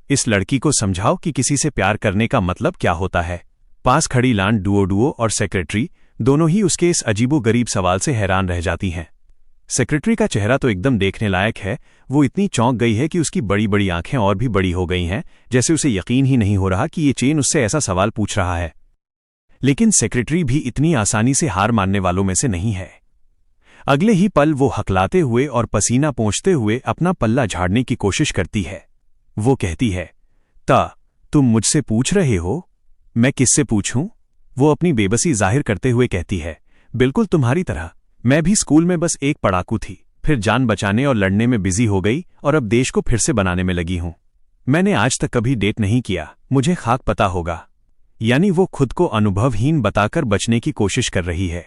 इस लड़की को समझाओ कि किसी से प्यार करने का मतलब क्या होता है। पास खड़ी लान डुओ डुओ और सेक्रेटरी दोनों ही उसके इस अजीबोगरीब सवाल से हैरान रह जाती हैं। सेक्रेटरी का चेहरा तो एकदम देखने लायक है। वो इतनी चौंक गई है कि उसकी बड़ी बड़ी आंखें और भी बड़ी हो गई हैं, जैसे उसे यकीन ही नहीं हो रहा कि ये चेन उससे ऐसा सवाल पूछ रहा है। लेकिन सेक्रेटरी भी इतनी आसानी से हार मानने वालों में से नहीं है। अगले ही पल वो हकलाते हुए और पसीना पोंछते हुए अपना पल्ला झाड़ने की कोशिश करती है। वो कहती है, तुम मुझसे पूछ रहे हो? मैं किससे पूछूं? वो अपनी बेबसी जाहिर करते हुए कहती है, बिल्कुल तुम्हारी तरह। मैं भी स्कूल में बस एक पढ़ाकू थी, फिर जान बचाने और लड़ने में बिजी हो गई और अब देश को फिर से बनाने में लगी हूं। मैंने आज तक कभी डेट नहीं किया, मुझे खाक पता होगा। यानी वो खुद को अनुभवहीन बताकर बचने की कोशिश कर रही है।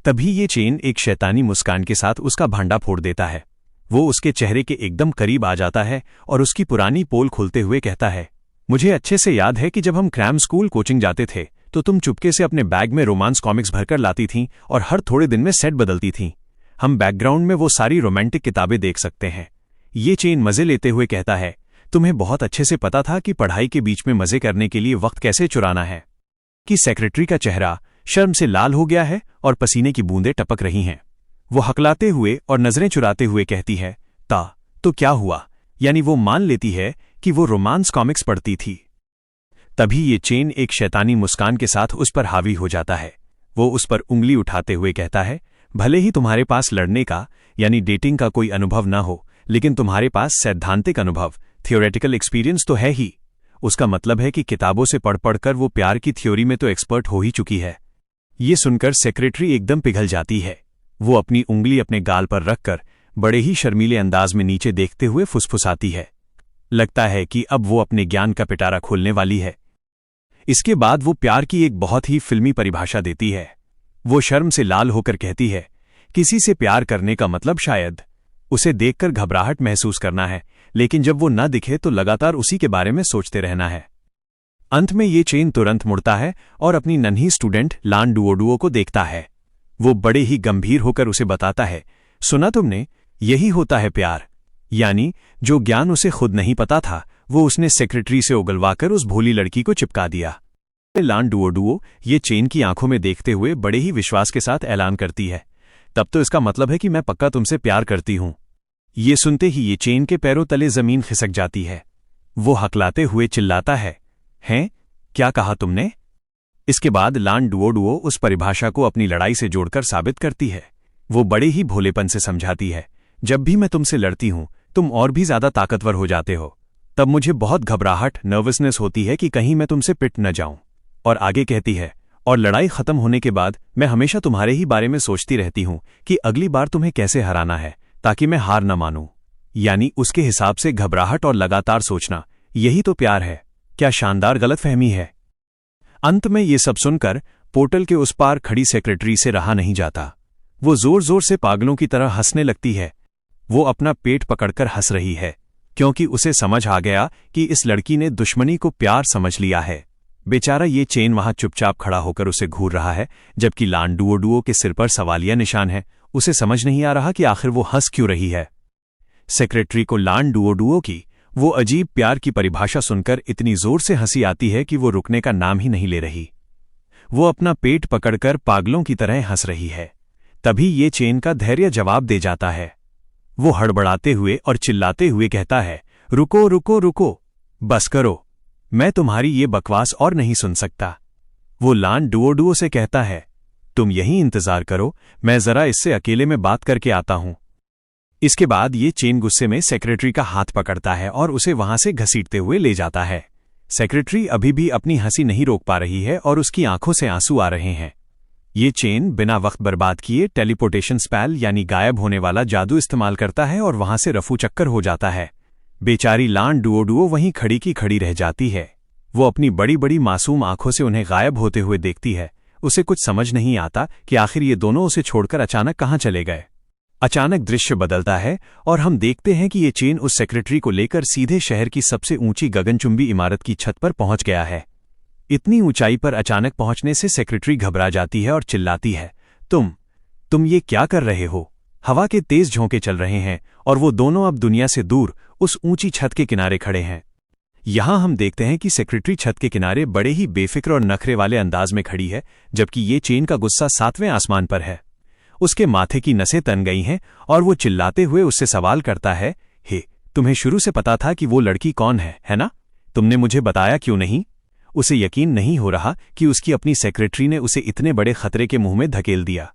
तभी ये चेन एक शैतानी मुस्कान के साथ उसका भांडा फोड़ देता है। वो उसके चेहरे के एकदम करीब आ जाता है और उसकी पुरानी पोल खोलते हुए कहता है, मुझे अच्छे से याद है कि जब हम क्रैम स्कूल कोचिंग जाते थे तो तुम चुपके से अपने बैग में रोमांस कॉमिक्स भरकर लाती थीं और हर थोड़े दिन में सेट बदलती थीं। हम बैकग्राउंड में वो सारी रोमांटिक किताबें देख सकते हैं। ये चेन मजे लेते हुए कहता है, तुम्हें बहुत अच्छे से पता था कि पढ़ाई के बीच में मजे करने के लिए वक्त कैसे चुराना है। कि सेक्रेटरी का चेहरा शर्म से लाल हो गया है और पसीने की बूंदें टपक रही हैं। वो हकलाते हुए और नजरें चुराते हुए कहती है, तो क्या हुआ? यानी वो मान लेती है कि वो रोमांस कॉमिक्स पढ़ती थी। तभी ये चेन एक शैतानी मुस्कान के साथ उस पर हावी हो जाता है। वो उस पर उंगली उठाते हुए कहता है, भले ही तुम्हारे पास लड़ने का यानी डेटिंग का कोई अनुभव ना हो, लेकिन तुम्हारे पास सैद्धांतिक अनुभव, थियोरेटिकल एक्सपीरियंस तो है ही। उसका मतलब है कि किताबों से पढ़ पढ़कर वो प्यार की थ्योरी में तो एक्सपर्ट हो ही चुकी है। ये सुनकर सेक्रेटरी एकदम पिघल जाती है। वो अपनी उंगली अपने गाल पर रखकर बड़े ही शर्मीले अंदाज में नीचे देखते हुए फुसफुसाती है। लगता है कि अब वो अपने ज्ञान का पिटारा खोलने वाली है। इसके बाद वो प्यार की एक बहुत ही फिल्मी परिभाषा देती है। वो शर्म से लाल होकर कहती है, किसी से प्यार करने का मतलब शायद उसे देखकर घबराहट महसूस करना है, लेकिन जब वो न दिखे तो लगातार उसी के बारे में सोचते रहना है। अंत में ये चेन तुरंत मुड़ता है और अपनी नन्ही स्टूडेंट लान डुओ डुओ को देखता है। वो बड़े ही गंभीर होकर उसे बताता है, सुना तुमने, यही होता है प्यार। यानी जो ज्ञान उसे खुद नहीं पता था वो उसने सेक्रेटरी से उगलवाकर उस भोली लड़की को चिपका दिया। लान डुओ डुओ ये चेन की आंखों में देखते हुए बड़े ही विश्वास के साथ ऐलान करती है, तब तो इसका मतलब है कि मैं पक्का तुमसे प्यार करती हूं। ये सुनते ही ये चेन के पैरों तले जमीन खिसक जाती है। वो हकलाते हुए चिल्लाता है, हैं? क्या कहा तुमने? इसके बाद लान डुओ डुओ उस परिभाषा को अपनी लड़ाई से जोड़कर साबित करती है। वो बड़े ही भोलेपन से समझाती है, जब भी मैं तुमसे लड़ती हूं तुम और भी ज्यादा ताकतवर हो जाते हो। तब मुझे बहुत घबराहट, नर्वसनेस होती है कि कहीं मैं तुमसे पिट न जाऊं। और आगे कहती है, और लड़ाई खत्म होने के बाद मैं हमेशा तुम्हारे ही बारे में सोचती रहती हूं कि अगली बार तुम्हें कैसे हराना है, ताकि मैं हार न मानूं। यानी उसके हिसाब से घबराहट और लगातार सोचना, यही तो प्यार है। क्या शानदार गलतफहमी है। अंत में ये सब सुनकर पोर्टल के उस पार खड़ी सेक्रेटरी से रहा नहीं जाता। वो जोर जोर से पागलों की तरह हंसने लगती है। वो अपना पेट पकड़कर हंस रही है, क्योंकि उसे समझ आ गया कि इस लड़की ने दुश्मनी को प्यार समझ लिया है। बेचारा ये चेन वहां चुपचाप खड़ा होकर उसे घूर रहा है, जबकि लान डुओ डुओ के सिर पर सवालिया निशान है। उसे समझ नहीं आ रहा कि आखिर वो हंस क्यों रही है। सेक्रेटरी को लान डुओ डुओ की वो अजीब प्यार की परिभाषा सुनकर इतनी जोर से हंसी आती है कि वो रुकने का नाम ही नहीं ले रही। वो अपना पेट पकड़कर पागलों की तरह हंस रही है। तभी ये चेन का धैर्य जवाब दे जाता है। वो हड़बड़ाते हुए और चिल्लाते हुए कहता है, रुको रुको रुको, बस करो, मैं तुम्हारी ये बकवास और नहीं सुन सकता। वो लान डुओ डुओ से कहता है, तुम यहीं इंतजार करो, मैं जरा इससे अकेले में बात करके आता हूं। इसके बाद ये चेन गुस्से में सेक्रेटरी का हाथ पकड़ता है और उसे वहां से घसीटते हुए ले जाता है। सेक्रेटरी अभी भी अपनी हंसी नहीं रोक पा रही है और उसकी आंखों से आंसू आ रहे हैं। ये चेन बिना वक्त बर्बाद किए टेलीपोर्टेशन स्पेल यानी गायब होने वाला जादू इस्तेमाल करता है और वहां से रफू चक्कर हो जाता है। बेचारी लान डुओ वहीं खड़ी की खड़ी रह जाती है। वो अपनी बड़ी बड़ी मासूम आंखों से उन्हें गायब होते हुए देखती है। उसे कुछ समझ नहीं आता कि आखिर ये दोनों उसे छोड़कर अचानक कहाँ चले गए। अचानक दृश्य बदलता है और हम देखते हैं कि ये चेन उस सेक्रेटरी को लेकर सीधे शहर की सबसे ऊंची गगनचुंबी इमारत की छत पर पहुंच गया है। इतनी ऊंचाई पर अचानक पहुंचने से सेक्रेटरी घबरा जाती है और चिल्लाती है, तुम ये क्या कर रहे हो? हवा के तेज झोंके चल रहे हैं और वो दोनों अब दुनिया से दूर उस ऊंची छत के किनारे खड़े हैं। यहां हम देखते हैं कि सेक्रेटरी छत के किनारे बड़े ही बेफिक्र और नखरे वाले अंदाज में खड़ी है, जबकि ये चेन का गुस्सा 7वें आसमान पर है। उसके माथे की नसें तन गई हैं और वो चिल्लाते हुए उससे सवाल करता है, हे, तुम्हें शुरू से पता था कि वो लड़की कौन है ना? तुमने मुझे बताया क्यों नहीं? उसे यकीन नहीं हो रहा कि उसकी अपनी सेक्रेटरी ने उसे इतने बड़े खतरे के मुंह में धकेल दिया।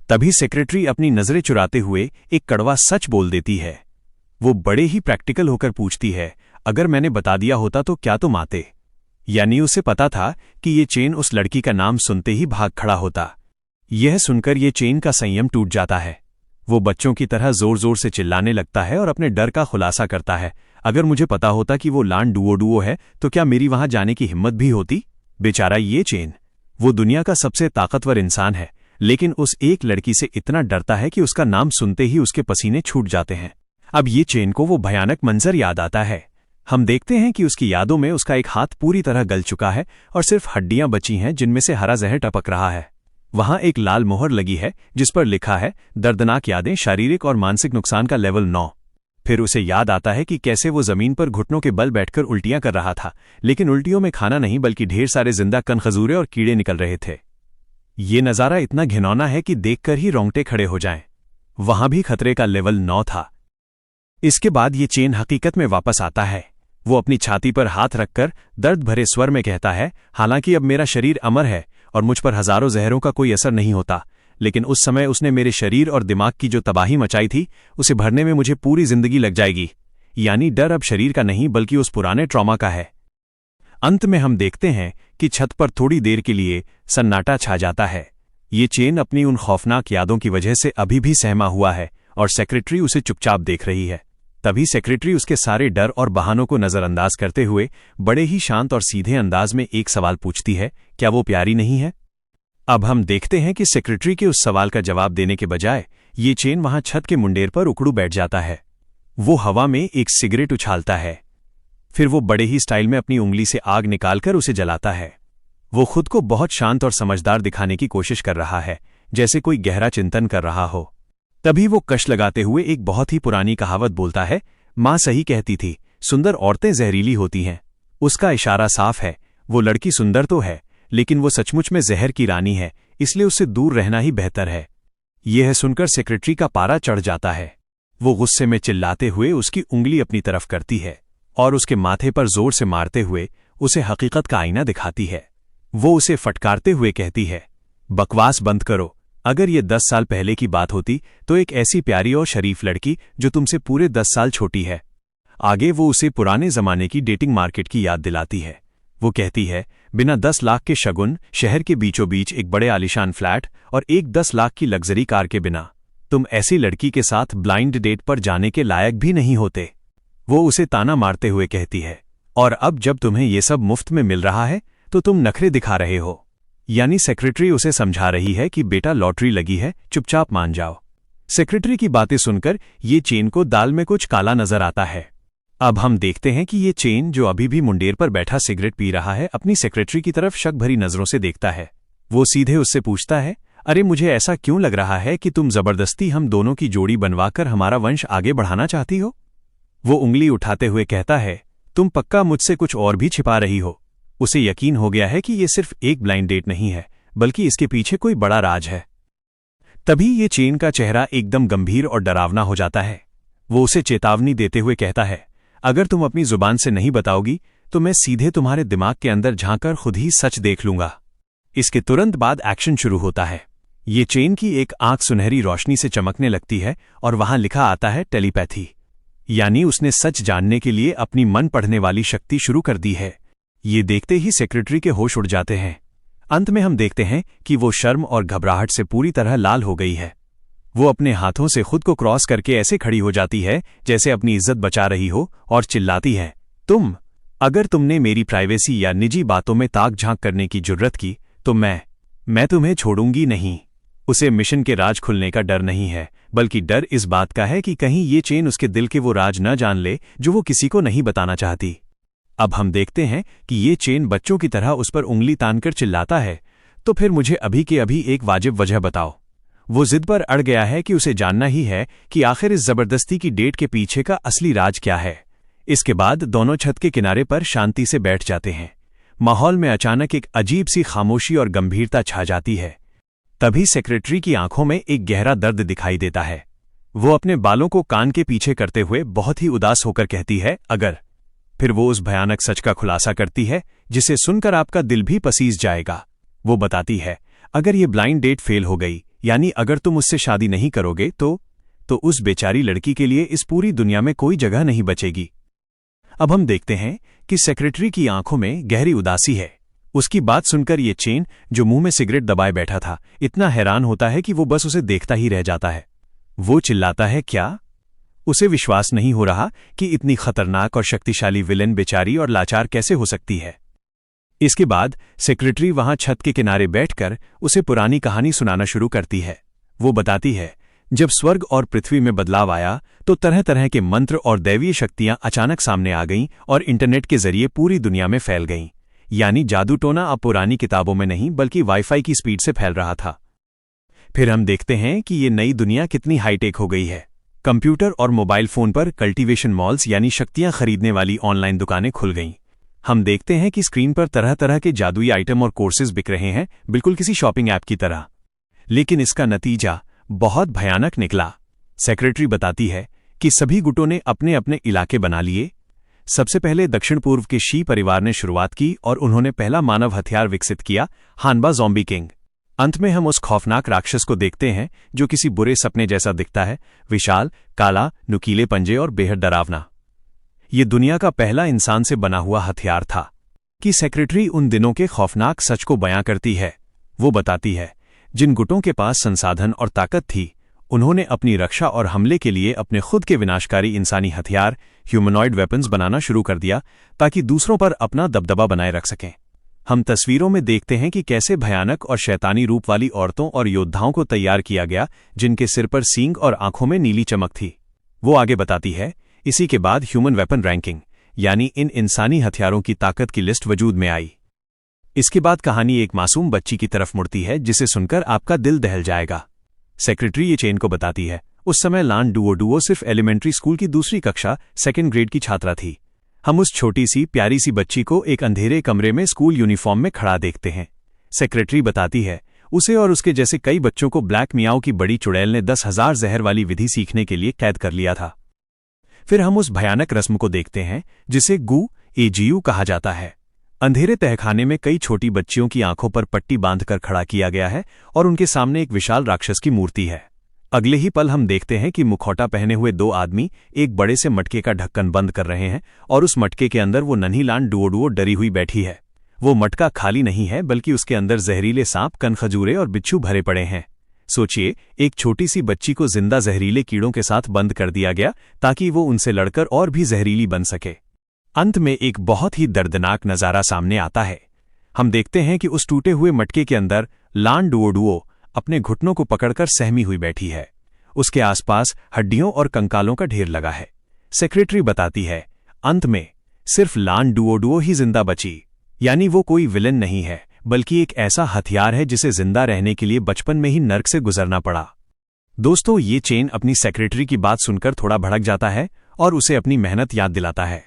तभी सेक्रेटरी अपनी नजरें चुराते हुए एक कड़वा सच बोल देती है। वो बड़े ही प्रैक्टिकल होकर पूछती है, अगर मैंने बता दिया होता तो क्या तुम आते? यानी उसे पता था कि ये चेन उस लड़की का नाम सुनते ही भाग खड़ा होता। यह सुनकर ये चेन का संयम टूट जाता है। वो बच्चों की तरह जोर जोर से चिल्लाने लगता है और अपने डर का खुलासा करता है, अगर मुझे पता होता कि वो लान डुओ है तो क्या मेरी वहां जाने की हिम्मत भी होती? बेचारा ये चेन, वो दुनिया का सबसे ताकतवर इंसान है, लेकिन उस एक लड़की से इतना डरता है कि उसका नाम सुनते ही उसके पसीने छूट जाते हैं। अब ये चेन को वो भयानक मंजर याद आता है। हम देखते हैं कि उसकी यादों में उसका एक हाथ पूरी तरह गल चुका है और सिर्फ हड्डियां बची हैं जिनमें से हरा जहर टपक रहा है। वहां एक लाल मोहर लगी है जिस पर लिखा है, दर्दनाक यादें, शारीरिक और मानसिक नुकसान का लेवल 9। फिर उसे याद आता है कि कैसे वो जमीन पर घुटनों के बल बैठकर उल्टियां कर रहा था, लेकिन उल्टियों में खाना नहीं बल्कि ढेर सारे जिंदा कनखजूरे और कीड़े निकल रहे थे। ये नज़ारा इतना घिनौना है कि देखकर ही रोंगटे खड़े हो जाएं। वहां भी खतरे का लेवल 9 था। इसके बाद ये चेन हकीकत में वापस आता है। वो अपनी छाती पर हाथ रखकर दर्द भरे स्वर में कहता है, हालांकि अब मेरा शरीर अमर है और मुझ पर हजारों जहरों का कोई असर नहीं होता, लेकिन उस समय उसने मेरे शरीर और दिमाग की जो तबाही मचाई थी उसे भरने में मुझे पूरी जिंदगी लग जाएगी। यानी डर अब शरीर का नहीं बल्कि उस पुराने ट्रॉमा का है। अंत में हम देखते हैं कि छत पर थोड़ी देर के लिए सन्नाटा छा जाता है। ये चेन अपनी उन खौफनाक यादों की वजह से अभी भी सहमा हुआ है और सेक्रेटरी उसे चुपचाप देख रही है। तभी सेक्रेटरी उसके सारे डर और बहानों को नजरअंदाज करते हुए बड़े ही शांत और सीधे अंदाज में एक सवाल पूछती है, क्या वो प्यारी नहीं है? अब हम देखते हैं कि सेक्रेटरी के उस सवाल का जवाब देने के बजाय ये चेन वहां छत के मुंडेर पर उकड़ू बैठ जाता है। वो हवा में एक सिगरेट उछालता है। फिर वो बड़े ही स्टाइल में अपनी उंगली से आग निकालकर उसे जलाता है। वो खुद को बहुत शांत और समझदार दिखाने की कोशिश कर रहा है, जैसे कोई गहरा चिंतन कर रहा हो। तभी वो कश लगाते हुए एक बहुत ही पुरानी कहावत बोलता है, माँ सही कहती थी, सुंदर औरतें जहरीली होती हैं। उसका इशारा साफ है, वो लड़की सुंदर तो है, लेकिन वो सचमुच में जहर की रानी है, इसलिए उससे दूर रहना ही बेहतर है। यह सुनकर सेक्रेटरी का पारा चढ़ जाता है। वो गुस्से में चिल्लाते हुए उसकी उंगली अपनी तरफ करती है और उसके माथे पर जोर से मारते हुए उसे हकीकत का आईना दिखाती है। वो उसे फटकारते हुए कहती है, बकवास बंद करो। अगर ये 10 साल पहले की बात होती तो एक ऐसी प्यारी और शरीफ लड़की जो तुमसे पूरे 10 साल छोटी है। आगे वो उसे पुराने जमाने की डेटिंग मार्केट की याद दिलाती है। वो कहती है, बिना 10 लाख के शगुन, शहर के बीचों बीच एक बड़े आलीशान फ्लैट और एक 10 लाख की लग्जरी कार के बिना तुम ऐसी लड़की के साथ ब्लाइंड डेट पर जाने के लायक भी नहीं होते। वो उसे ताना मारते हुए कहती है, और अब जब तुम्हें ये सब मुफ्त में मिल रहा है तो तुम नखरे दिखा रहे हो। यानी सेक्रेटरी उसे समझा रही है कि बेटा लॉटरी लगी है, चुपचाप मान जाओ। सेक्रेटरी की बातें सुनकर ये चेन को दाल में कुछ काला नजर आता है। अब हम देखते हैं कि ये चेन, जो अभी भी मुंडेर पर बैठा सिगरेट पी रहा है, अपनी सेक्रेटरी की तरफ शक भरी नजरों से देखता है। वो सीधे उससे पूछता है, अरे मुझे ऐसा क्यों लग रहा है कि तुम जबरदस्ती हम दोनों की जोड़ी बनवाकर हमारा वंश आगे बढ़ाना चाहती हो? वो उंगली उठाते हुए कहता है, तुम पक्का मुझसे कुछ और भी छिपा रही हो। उसे यकीन हो गया है कि ये सिर्फ एक ब्लाइंड डेट नहीं है, बल्कि इसके पीछे कोई बड़ा राज है। तभी ये चेन का चेहरा एकदम गंभीर और डरावना हो जाता है। वो उसे चेतावनी देते हुए कहता है, अगर तुम अपनी जुबान से नहीं बताओगी तो मैं सीधे तुम्हारे दिमाग के अंदर झांककर खुद ही सच देख लूंगा। इसके तुरंत बाद एक्शन शुरू होता है। ये चेन की एक आंख सुनहरी रोशनी से चमकने लगती है और वहां लिखा आता है टेलीपैथी। यानी उसने सच जानने के लिए अपनी मन पढ़ने वाली शक्ति शुरू कर दी है। ये देखते ही सेक्रेटरी के होश उड़ जाते हैं। अंत में हम देखते हैं कि वो शर्म और घबराहट से पूरी तरह लाल हो गई है। वो अपने हाथों से खुद को क्रॉस करके ऐसे खड़ी हो जाती है जैसे अपनी इज्जत बचा रही हो और चिल्लाती है, अगर तुमने मेरी प्राइवेसी या निजी बातों में ताक झांक करने की जुर्रत की तो मैं तुम्हें छोड़ूंगी नहीं। उसे मिशन के राज खुलने का डर नहीं है, बल्कि डर इस बात का है कि कहीं ये चेन उसके दिल के वो राज न जान ले जो वो किसी को नहीं बताना चाहती। अब हम देखते हैं कि ये चेन बच्चों की तरह उस पर उंगली तानकर चिल्लाता है, तो फिर मुझे अभी के अभी एक वाजिब वजह बताओ। वो जिद पर अड़ गया है कि उसे जानना ही है कि आखिर इस जबरदस्ती की डेट के पीछे का असली राज क्या है। इसके बाद दोनों छत के किनारे पर शांति से बैठ जाते हैं। माहौल में अचानक एक अजीब सी खामोशी और गंभीरता छा जाती है। तभी सेक्रेटरी की आंखों में एक गहरा दर्द दिखाई देता है। वो अपने बालों को कान के पीछे करते हुए बहुत ही उदास होकर कहती है, अगर। फिर वो उस भयानक सच का खुलासा करती है जिसे सुनकर आपका दिल भी पसीज जाएगा। वो बताती है, अगर ये ब्लाइंड डेट फेल हो गई, यानी अगर तुम उससे शादी नहीं करोगे तो उस बेचारी लड़की के लिए इस पूरी दुनिया में कोई जगह नहीं बचेगी। अब हम देखते हैं कि सेक्रेटरी की आंखों में गहरी उदासी है। उसकी बात सुनकर ये चेन, जो मुंह में सिगरेट दबाए बैठा था, इतना हैरान होता है कि वो बस उसे देखता ही रह जाता है। वो चिल्लाता है, क्या? उसे विश्वास नहीं हो रहा कि इतनी खतरनाक और शक्तिशाली विलेन बेचारी और लाचार कैसे हो सकती है। इसके बाद सेक्रेटरी वहां छत के किनारे बैठकर उसे पुरानी कहानी सुनाना शुरू करती है। वो बताती है, जब स्वर्ग और पृथ्वी में बदलाव आया तो तरह तरह के मंत्र और दैवीय शक्तियां अचानक सामने आ गईं और इंटरनेट के जरिए पूरी दुनिया में फैल गईं। यानी जादू टोना अब पुरानी किताबों में नहीं बल्कि वाईफाई की स्पीड से फैल रहा था। फिर हम देखते हैं कि ये नई दुनिया कितनी हाईटेक हो गई है। कंप्यूटर और मोबाइल फोन पर कल्टीवेशन मॉल्स यानी शक्तियां खरीदने वाली ऑनलाइन दुकानें खुल गईं। हम देखते हैं कि स्क्रीन पर तरह तरह के जादुई आइटम और कोर्सेज बिक रहे हैं, बिल्कुल किसी शॉपिंग ऐप की तरह। लेकिन इसका नतीजा बहुत भयानक निकला। सेक्रेटरी बताती है कि सभी गुटों ने अपने अपने इलाके बना लिए। सबसे पहले दक्षिण पूर्व के शी परिवार ने शुरुआत की और उन्होंने पहला मानव हथियार विकसित किया, हानबा ज़ॉम्बी किंग। अंत में हम उस खौफनाक राक्षस को देखते हैं जो किसी बुरे सपने जैसा दिखता है, विशाल, काला, नुकीले पंजे और बेहद डरावना। ये दुनिया का पहला इंसान से बना हुआ हथियार था। कि सेक्रेटरी उन दिनों के खौफनाक सच को बयां करती है। वो बताती है, जिन गुटों के पास संसाधन और ताकत थी, उन्होंने अपनी रक्षा और हमले के लिए अपने खुद के विनाशकारी इंसानी हथियार, ह्यूमनॉइड वेपन्स बनाना शुरू कर दिया ताकि दूसरों पर अपना दबदबा बनाए रख सकें। हम तस्वीरों में देखते हैं कि कैसे भयानक और शैतानी रूप वाली औरतों और योद्धाओं को तैयार किया गया, जिनके सिर पर सींग और आंखों में नीली चमक थी। वो आगे बताती है, इसी के बाद ह्यूमन वेपन रैंकिंग यानी इन इंसानी हथियारों की ताकत की लिस्ट वजूद में आई। इसके बाद कहानी एक मासूम बच्ची की तरफ मुड़ती है जिसे सुनकर आपका दिल दहल जाएगा। सेक्रेटरी ये चेन को बताती है, उस समय लान डुओ सिर्फ एलिमेंट्री स्कूल की दूसरी कक्षा 2nd ग्रेड की छात्रा थी। हम उस छोटी सी प्यारी सी बच्ची को एक अंधेरे कमरे में स्कूल यूनिफॉर्म में खड़ा देखते हैं। सेक्रेटरी बताती है, उसे और उसके जैसे कई बच्चों को ब्लैक मियाओ की बड़ी चुड़ैल ने 10,000 जहर वाली विधि सीखने के लिए कैद कर लिया था। फिर हम उस भयानक रस्म को देखते हैं जिसे AGU कहा जाता है। अंधेरे तहखाने में कई छोटी बच्चियों की आंखों पर पट्टी बांधकर खड़ा किया गया है और उनके सामने एक विशाल राक्षस की मूर्ति है। अगले ही पल हम देखते हैं कि मुखौटा पहने हुए 2 आदमी एक बड़े से मटके का ढक्कन बंद कर रहे हैं और उस मटके के अंदर वो नन्ही लान डुओ डरी हुई बैठी है। वो मटका खाली नहीं है बल्कि उसके अंदर जहरीले सांप, कनखजूरे और बिच्छू भरे पड़े हैं। सोचिए, एक छोटी सी बच्ची को जिंदा जहरीले कीड़ों के साथ बंद कर दिया गया ताकि वो उनसे लड़कर और भी जहरीली बन सके। अंत में एक बहुत ही दर्दनाक नजारा सामने आता है। हम देखते हैं कि उस टूटे हुए मटके के अंदर लान डुओ अपने घुटनों को पकड़कर सहमी हुई बैठी है। उसके आसपास हड्डियों और कंकालों का ढेर लगा है। सेक्रेटरी बताती है, अंत में सिर्फ लान डुओ ही जिंदा बची। यानी वो कोई विलेन नहीं है बल्कि एक ऐसा हथियार है जिसे जिंदा रहने के लिए बचपन में ही नर्क से गुजरना पड़ा। दोस्तों, ये चेन अपनी सेक्रेटरी की बात सुनकर थोड़ा भड़क जाता है और उसे अपनी मेहनत याद दिलाता है।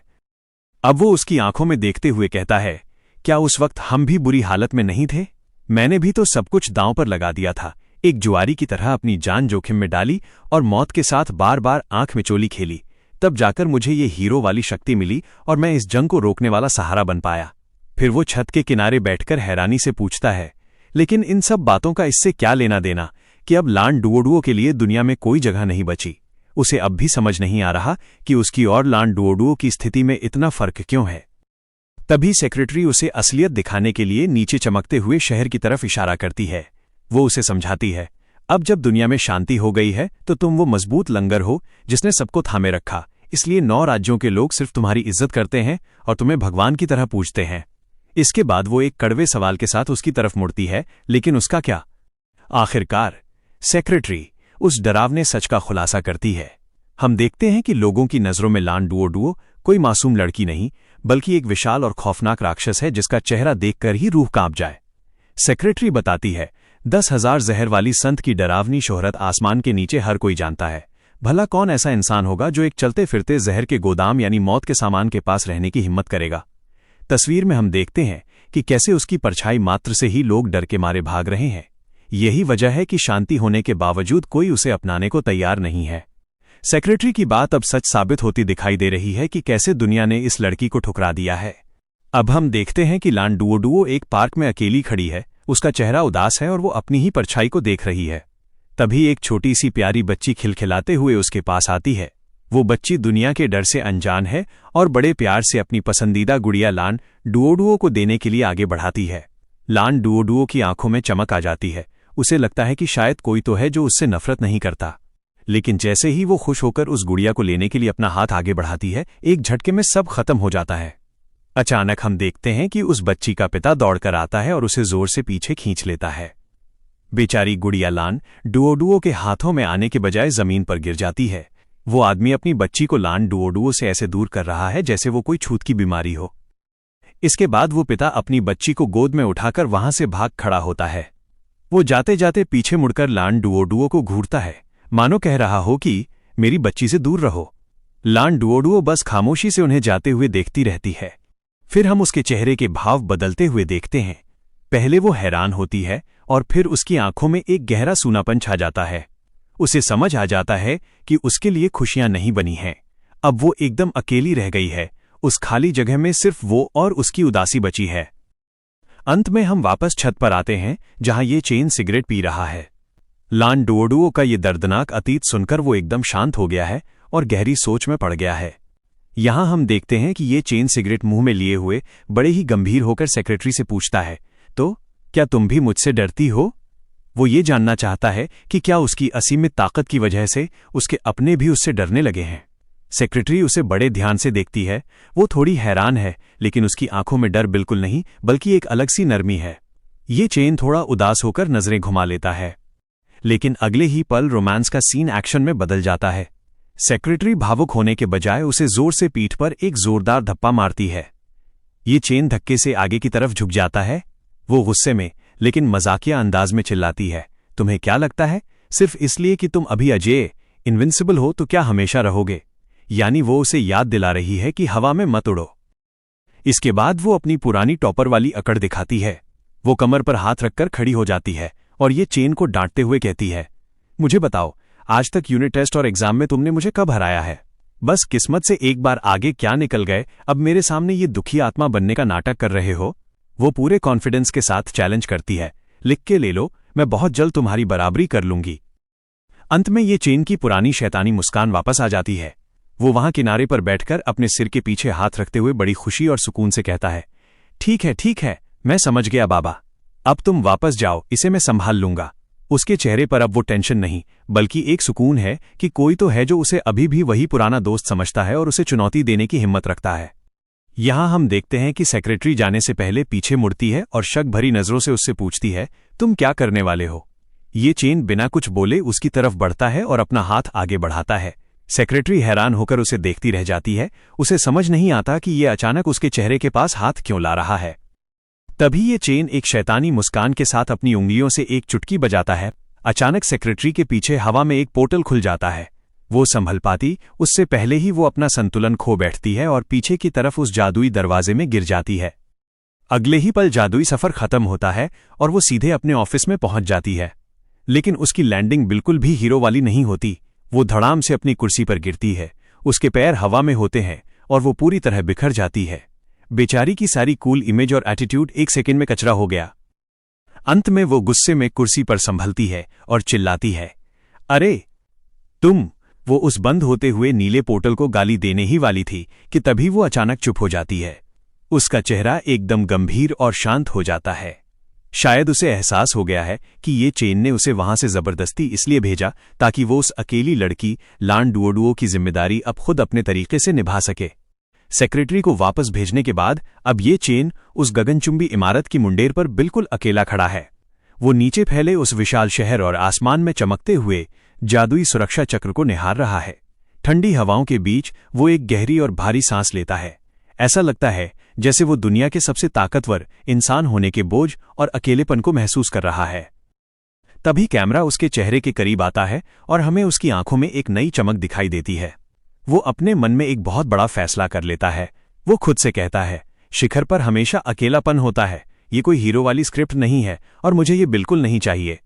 अब वो उसकी आंखों में देखते हुए कहता है, क्या उस वक्त हम भी बुरी हालत में नहीं थे? मैंने भी तो सब कुछ दांव पर लगा दिया था, एक जुआरी की तरह अपनी जान जोखिम में डाली और मौत के साथ बार बार आंख मिचोली खेली। तब जाकर मुझे ये हीरो वाली शक्ति मिली और मैं इस जंग को रोकने वाला सहारा बन पाया। फिर वो छत के किनारे बैठकर हैरानी से पूछता है, लेकिन इन सब बातों का इससे क्या लेना देना कि अब लान डुओ के लिए दुनिया में कोई जगह नहीं बची। उसे अब भी समझ नहीं आ रहा कि उसकी और लान डुओ की स्थिति में इतना फर्क क्यों है। तभी सेक्रेटरी उसे असलियत दिखाने के लिए नीचे चमकते हुए शहर की तरफ इशारा करती है। वो उसे समझाती है, अब जब दुनिया में शांति हो गई है तो तुम वो मजबूत लंगर हो जिसने सबको थामे रखा, इसलिए 9 राज्यों के लोग सिर्फ तुम्हारी इज्जत करते हैं और तुम्हें भगवान की तरह पूजते हैं। इसके बाद वो एक कड़वे सवाल के साथ उसकी तरफ मुड़ती है, लेकिन उसका क्या? आखिरकार सेक्रेटरी उस डरावने सच का खुलासा करती है। हम देखते हैं कि लोगों की नजरों में लान डुओडुओ कोई मासूम लड़की नहीं, बल्कि एक विशाल और खौफनाक राक्षस है जिसका चेहरा देखकर ही रूह कांप जाए। सेक्रेटरी बताती है, 10,000 जहर वाली संत की डरावनी शोहरत आसमान के नीचे हर कोई जानता है। भला कौन ऐसा इंसान होगा जो एक चलते फिरते जहर के गोदाम यानी मौत के सामान के पास रहने की हिम्मत करेगा? तस्वीर में हम देखते हैं कि कैसे उसकी परछाई मात्र से ही लोग डर के मारे भाग रहे हैं। यही वजह है कि शांति होने के बावजूद कोई उसे अपनाने को तैयार नहीं है। सेक्रेटरी की बात अब सच साबित होती दिखाई दे रही है कि कैसे दुनिया ने इस लड़की को ठुकरा दिया है। अब हम देखते हैं कि लान डुओडुओ एक पार्क में अकेली खड़ी है, उसका चेहरा उदास है और वो अपनी ही परछाई को देख रही है। तभी एक छोटी सी प्यारी बच्ची खिलखिलाते हुए उसके पास आती है। वो बच्ची दुनिया के डर से अनजान है और बड़े प्यार से अपनी पसंदीदा गुड़िया लान डुओडुओ को देने के लिए आगे बढ़ाती है। लान डुओडुओ की आंखों में चमक आ जाती है। उसे लगता है कि शायद कोई तो है जो उससे नफरत नहीं करता। लेकिन जैसे ही वो खुश होकर उस गुड़िया को लेने के लिए अपना हाथ आगे बढ़ाती है, एक झटके में सब खत्म हो जाता है। अचानक हम देखते हैं कि उस बच्ची का पिता दौड़कर आता है और उसे जोर से पीछे खींच लेता है। बेचारी गुड़िया लान डुओडुओ के हाथों में आने के बजाय जमीन पर गिर जाती है। वो आदमी अपनी बच्ची को लान डुओडुओ से ऐसे दूर कर रहा है जैसे वो कोई छूत की बीमारी हो। इसके बाद वो पिता अपनी बच्ची को गोद में उठाकर वहां से भाग खड़ा होता है। वो जाते जाते पीछे मुड़कर लान डुओडुओ को घूरता है, मानो कह रहा हो कि मेरी बच्ची से दूर रहो। लान डुओडुओ बस खामोशी से उन्हें जाते हुए देखती रहती है। फिर हम उसके चेहरे के भाव बदलते हुए देखते हैं। पहले वो हैरान होती है और फिर उसकी आंखों में एक गहरा सूनापन छा जाता है। उसे समझ आ जाता है कि उसके लिए खुशियां नहीं बनी हैं। अब वो एकदम अकेली रह गई है। उस खाली जगह में सिर्फ वो और उसकी उदासी बची है। अंत में हम वापस छत पर आते हैं जहां ये चेन सिगरेट पी रहा है। लान डुओडुओ का ये दर्दनाक अतीत सुनकर वो एकदम शांत हो गया है और गहरी सोच में पड़ गया है। यहां हम देखते हैं कि ये चेन सिगरेट मुंह में लिए हुए बड़े ही गंभीर होकर सेक्रेटरी से पूछता है, तो क्या तुम भी मुझसे डरती हो? वो ये जानना चाहता है कि क्या उसकी असीमित ताकत की वजह से उसके अपने भी उससे डरने लगे हैं। सेक्रेटरी उसे बड़े ध्यान से देखती है। वो थोड़ी हैरान है, लेकिन उसकी आंखों में डर बिल्कुल नहीं, बल्कि एक अलग सी नरमी है। ये चेन थोड़ा उदास होकर नजरें घुमा लेता है, लेकिन अगले ही पल रोमांस का सीन एक्शन में बदल जाता है। सेक्रेटरी भावुक होने के बजाय उसे जोर से पीठ पर एक जोरदार धप्पा मारती है। ये चेन धक्के से आगे की तरफ झुक जाता है। वो गुस्से में लेकिन मजाकिया अंदाज में चिल्लाती है, तुम्हें क्या लगता है सिर्फ इसलिए कि तुम अभी अजेय इनविंसिबल हो तो क्या हमेशा रहोगे? यानी वो उसे याद दिला रही है कि हवा में मत उड़ो। इसके बाद वो अपनी पुरानी टॉपर वाली अकड़ दिखाती है। वो कमर पर हाथ रखकर खड़ी हो जाती है और ये चेन को डांटते हुए कहती है, मुझे बताओ, आज तक यूनिट टेस्ट और एग्जाम में तुमने मुझे कब हराया है? बस किस्मत से एक बार आगे क्या निकल गए, अब मेरे सामने ये दुखी आत्मा बनने का नाटक कर रहे हो? वो पूरे कॉन्फिडेंस के साथ चैलेंज करती है, लिख के ले लो, मैं बहुत जल्द तुम्हारी बराबरी कर लूंगी। अंत में ये चेन की पुरानी शैतानी मुस्कान वापस आ जाती है। वो वहां किनारे पर बैठकर अपने सिर के पीछे हाथ रखते हुए बड़ी खुशी और सुकून से कहता है, ठीक है, मैं समझ गया बाबा, अब तुम वापस जाओ, इसे मैं संभाल लूंगा। उसके चेहरे पर अब वो टेंशन नहीं, बल्कि एक सुकून है कि कोई तो है जो उसे अभी भी वही पुराना दोस्त समझता है और उसे चुनौती देने की हिम्मत रखता है। यहां हम देखते हैं कि सेक्रेटरी जाने से पहले पीछे मुड़ती है और शक भरी नजरों से उससे पूछती है, तुम क्या करने वाले हो? ये चेन बिना कुछ बोले उसकी तरफ बढ़ता है और अपना हाथ आगे बढ़ाता है। सेक्रेटरी हैरान होकर उसे देखती रह जाती है। उसे समझ नहीं आता कि ये अचानक उसके चेहरे के पास हाथ क्यों ला रहा है। तभी ये चेन एक शैतानी मुस्कान के साथ अपनी उंगलियों से एक चुटकी बजाता है। अचानक सेक्रेटरी के पीछे हवा में एक पोर्टल खुल जाता है। वो संभल पाती उससे पहले ही वो अपना संतुलन खो बैठती है और पीछे की तरफ उस जादुई दरवाजे में गिर जाती है। अगले ही पल जादुई सफर खत्म होता है और वो सीधे अपने ऑफिस में पहुंच जाती है। लेकिन उसकी लैंडिंग बिल्कुल भी हीरो वाली नहीं होती। वो धड़ाम से अपनी कुर्सी पर गिरती है, उसके पैर हवा में होते हैं और वो पूरी तरह बिखर जाती है। बेचारी की सारी कूल इमेज और एटीट्यूड एक सेकंड में कचरा हो गया। अंत में वो गुस्से में कुर्सी पर संभलती है और चिल्लाती है, अरे तुम! वो उस बंद होते हुए नीले पोर्टल को गाली देने ही वाली थी कि तभी वो अचानक चुप हो जाती है। उसका चेहरा एकदम गंभीर और शांत हो जाता है। शायद उसे एहसास हो गया है कि ये चेन ने उसे वहां से जबरदस्ती इसलिए भेजा ताकि वो उस अकेली लड़की लान डुओडुओ की जिम्मेदारी अब खुद अपने तरीके से निभा सके। सेक्रेटरी को वापस भेजने के बाद अब ये चेन उस गगनचुंबी इमारत की मुंडेर पर बिल्कुल अकेला खड़ा है। वो नीचे फैले उस विशाल शहर और आसमान में चमकते हुए जादुई सुरक्षा चक्र को निहार रहा है। ठंडी हवाओं के बीच वो एक गहरी और भारी सांस लेता है। ऐसा लगता है जैसे वो दुनिया के सबसे ताकतवर इंसान होने के बोझ और अकेलेपन को महसूस कर रहा है। तभी कैमरा उसके चेहरे के करीब आता है और हमें उसकी आंखों में एक नई चमक दिखाई देती है। वो अपने मन में एक बहुत बड़ा फैसला कर लेता है। वो खुद से कहता है, शिखर पर हमेशा अकेलापन होता है, ये कोई हीरो वाली स्क्रिप्ट नहीं है और मुझे ये बिल्कुल नहीं चाहिए।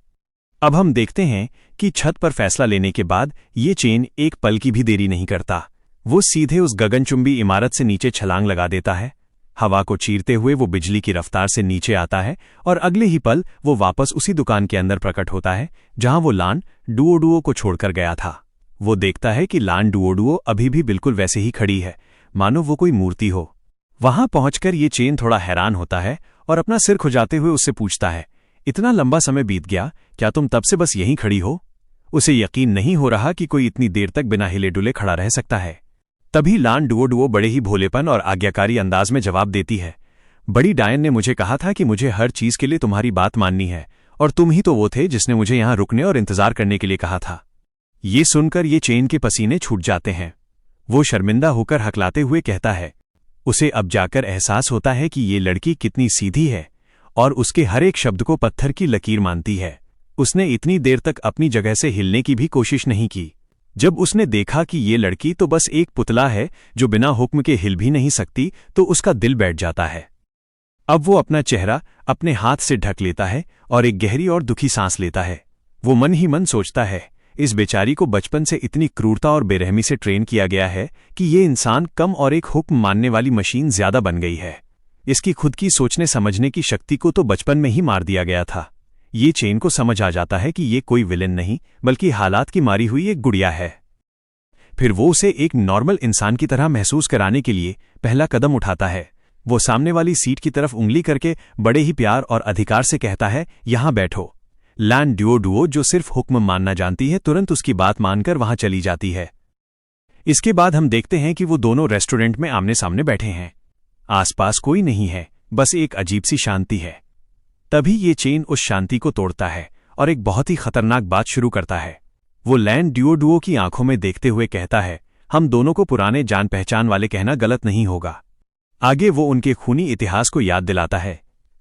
अब हम देखते हैं कि छत पर फैसला लेने के बाद ये चेन एक पल की भी देरी नहीं करता। वो सीधे उस गगनचुंबी इमारत से नीचे छलांग लगा देता है। हवा को चीरते हुए वो बिजली की रफ्तार से नीचे आता है और अगले ही पल वो वापस उसी दुकान के अंदर प्रकट होता है जहां वो लान डुओडुओ को छोड़कर गया था। वो देखता है कि लान डुओडुओ अभी भी बिल्कुल वैसे ही खड़ी है, मानो वो कोई मूर्ति हो। वहां पहुंचकर ये चेन थोड़ा हैरान होता है और अपना सिर खुजाते हुए उससे पूछता है, इतना लंबा समय बीत गया, क्या तुम तब से बस यहीं खड़ी हो? उसे यकीन नहीं हो रहा कि कोई इतनी देर तक बिना हिले डुले खड़ा रह सकता है। तभी लान डुओडुओ बड़े ही भोलेपन और आज्ञाकारी अंदाज में जवाब देती है, बड़ी डायन ने मुझे कहा था कि मुझे हर चीज के लिए तुम्हारी बात माननी है और तुम ही तो वो थे जिसने मुझे यहां रुकने और इंतजार करने के लिए कहा था। ये सुनकर ये चेन के पसीने छूट जाते हैं। वो शर्मिंदा होकर हकलाते हुए कहता है, उसे अब जाकर एहसास होता है कि ये लड़की कितनी सीधी है और उसके हर एक शब्द को पत्थर की लकीर मानती है। उसने इतनी देर तक अपनी जगह से हिलने की भी कोशिश नहीं की। जब उसने देखा कि ये लड़की तो बस एक पुतला है जो बिना हुक्म के हिल भी नहीं सकती, तो उसका दिल बैठ जाता है। अब वो अपना चेहरा अपने हाथ से ढक लेता है और एक गहरी और दुखी सांस लेता है। वो मन ही मन सोचता है, इस बेचारी को बचपन से इतनी क्रूरता और बेरहमी से ट्रेन किया गया है कि ये इंसान कम और एक हुक्म मानने वाली मशीन ज्यादा बन गई है। इसकी खुद की सोचने समझने की शक्ति को तो बचपन में ही मार दिया गया था। ये चेन को समझ आ जाता है कि ये कोई विलेन नहीं बल्कि हालात की मारी हुई एक गुड़िया है। फिर वो उसे एक नॉर्मल इंसान की तरह महसूस कराने के लिए पहला कदम उठाता है। वो सामने वाली सीट की तरफ उंगली करके बड़े ही प्यार और अधिकार से कहता है, यहां बैठो। लान डुओडुओ, जो सिर्फ हुक्म मानना जानती है, तुरंत उसकी बात मानकर वहां चली जाती है। इसके बाद हम देखते हैं कि वो दोनों रेस्टोरेंट में आमने सामने बैठे हैं। आसपास कोई नहीं है, बस एक अजीब सी शांति है। तभी ये चेन उस शांति को तोड़ता है और एक बहुत ही खतरनाक बात शुरू करता है। वो लैन डुओडुओ की आंखों में देखते हुए कहता है, हम दोनों को पुराने जान पहचान वाले कहना गलत नहीं होगा। आगे वो उनके खूनी इतिहास को याद दिलाता है।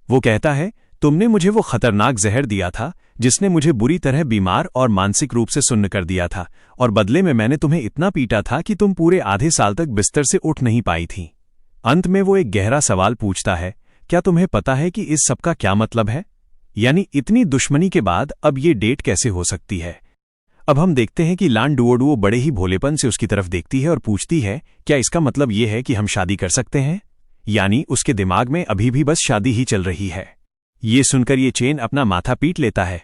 वो कहता है, तुमने मुझे वो खतरनाक जहर दिया था जिसने मुझे बुरी तरह बीमार और मानसिक रूप से सुन्न कर दिया था, और बदले में मैंने तुम्हें इतना पीटा था कि तुम पूरे आधे साल तक बिस्तर से उठ नहीं पाई थी। अंत में वो एक गहरा सवाल पूछता है, क्या तुम्हें पता है कि इस सब का क्या मतलब है? यानी इतनी दुश्मनी के बाद अब ये डेट कैसे हो सकती है? अब हम देखते हैं कि लान डुओडुओ बड़े ही भोलेपन से उसकी तरफ देखती है और पूछती है, क्या इसका मतलब ये है कि हम शादी कर सकते हैं? यानी उसके दिमाग में अभी भी बस शादी ही चल रही है। ये सुनकर ये चेन अपना माथा पीट लेता है।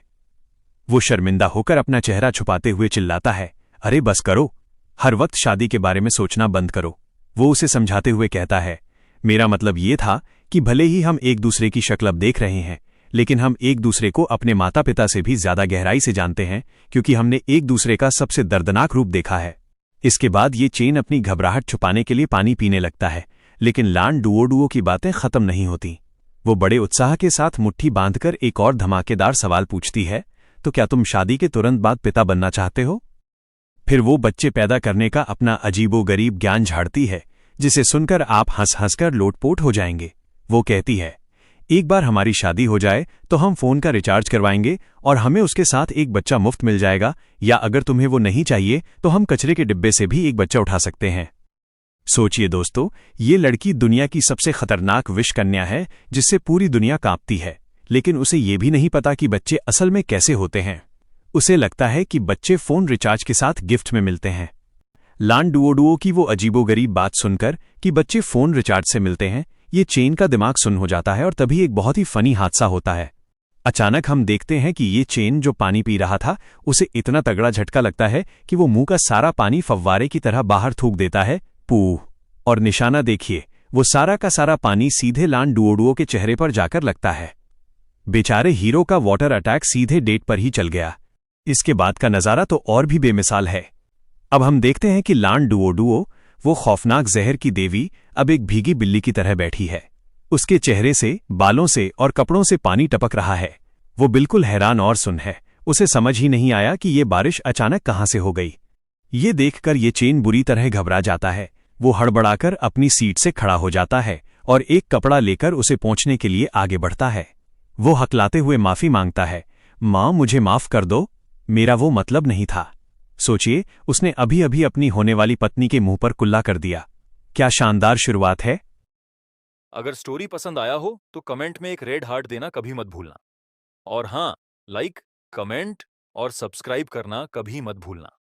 वो शर्मिंदा होकर अपना चेहरा छुपाते हुए चिल्लाता है, अरे बस करो, हर वक्त शादी के बारे में सोचना बंद करो। वो उसे समझाते हुए कहता है, मेरा मतलब ये था कि भले ही हम एक दूसरे की शक्ल अब देख रहे हैं, लेकिन हम एक दूसरे को अपने माता पिता से भी ज्यादा गहराई से जानते हैं, क्योंकि हमने एक दूसरे का सबसे दर्दनाक रूप देखा है। इसके बाद ये चेन अपनी घबराहट छुपाने के लिए पानी पीने लगता है, लेकिन लान डुओडुओ की बातें खत्म नहीं होती। वो बड़े उत्साह के साथ मुट्ठी बांधकर एक और धमाकेदार सवाल पूछती है, तो क्या तुम शादी के तुरंत बाद पिता बनना चाहते हो? फिर वो बच्चे पैदा करने का अपना अजीबोगरीब ज्ञान झाड़ती है, जिसे सुनकर आप हंस हंसकर लोटपोट हो जाएंगे। वो कहती है, एक बार हमारी शादी हो जाए तो हम फोन का रिचार्ज करवाएंगे और हमें उसके साथ एक बच्चा मुफ्त मिल जाएगा, या अगर तुम्हें वो नहीं चाहिए तो हम कचरे के डिब्बे से भी एक बच्चा उठा सकते हैं। सोचिए दोस्तों, ये लड़की दुनिया की सबसे खतरनाक विष कन्या है जिससे पूरी दुनिया कांपती है, लेकिन उसे ये भी नहीं पता कि बच्चे असल में कैसे होते हैं। उसे लगता है कि बच्चे फोन रिचार्ज के साथ गिफ्ट में मिलते हैं। लान डुओडुओ की वो अजीबोगरीब बात सुनकर कि बच्चे फोन रिचार्ज से मिलते हैं, ये चेन का दिमाग सुन्न हो जाता है और तभी एक बहुत ही फनी हादसा होता है। अचानक हम देखते हैं कि ये चेन जो पानी पी रहा था, उसे इतना तगड़ा झटका लगता है कि वो मुंह का सारा पानी फव्वारे की तरह बाहर थूक देता है। पूह! और निशाना देखिए, वो सारा का सारा पानी सीधे लान डुओडुओ के चेहरे पर जाकर लगता है। बेचारे हीरो का वाटर अटैक सीधे डेट पर ही चल गया। इसके बाद का नज़ारा तो और भी बेमिसाल है। अब हम देखते हैं कि लान डुओडुओ, वो खौफनाक जहर की देवी, अब एक भीगी बिल्ली की तरह बैठी है। उसके चेहरे से, बालों से और कपड़ों से पानी टपक रहा है। वो बिल्कुल हैरान और सुन्न है। उसे समझ ही नहीं आया कि ये बारिश अचानक कहाँ से हो गई। ये देखकर ये चेन बुरी तरह घबरा जाता है। वो हड़बड़ाकर अपनी सीट से खड़ा हो जाता है और एक कपड़ा लेकर उसे पोंछने के लिए आगे बढ़ता है। वो हकलाते हुए माफी मांगता है, माँ मुझे माफ कर दो, मेरा वो मतलब नहीं था। सोचिए, उसने अभी अभी अपनी होने वाली पत्नी के मुंह पर कुल्ला कर दिया। क्या शानदार शुरुआत है। अगर स्टोरी पसंद आया हो तो कमेंट में एक रेड हार्ट देना कभी मत भूलना। और हाँ, लाइक, कमेंट और सब्सक्राइब करना कभी मत भूलना।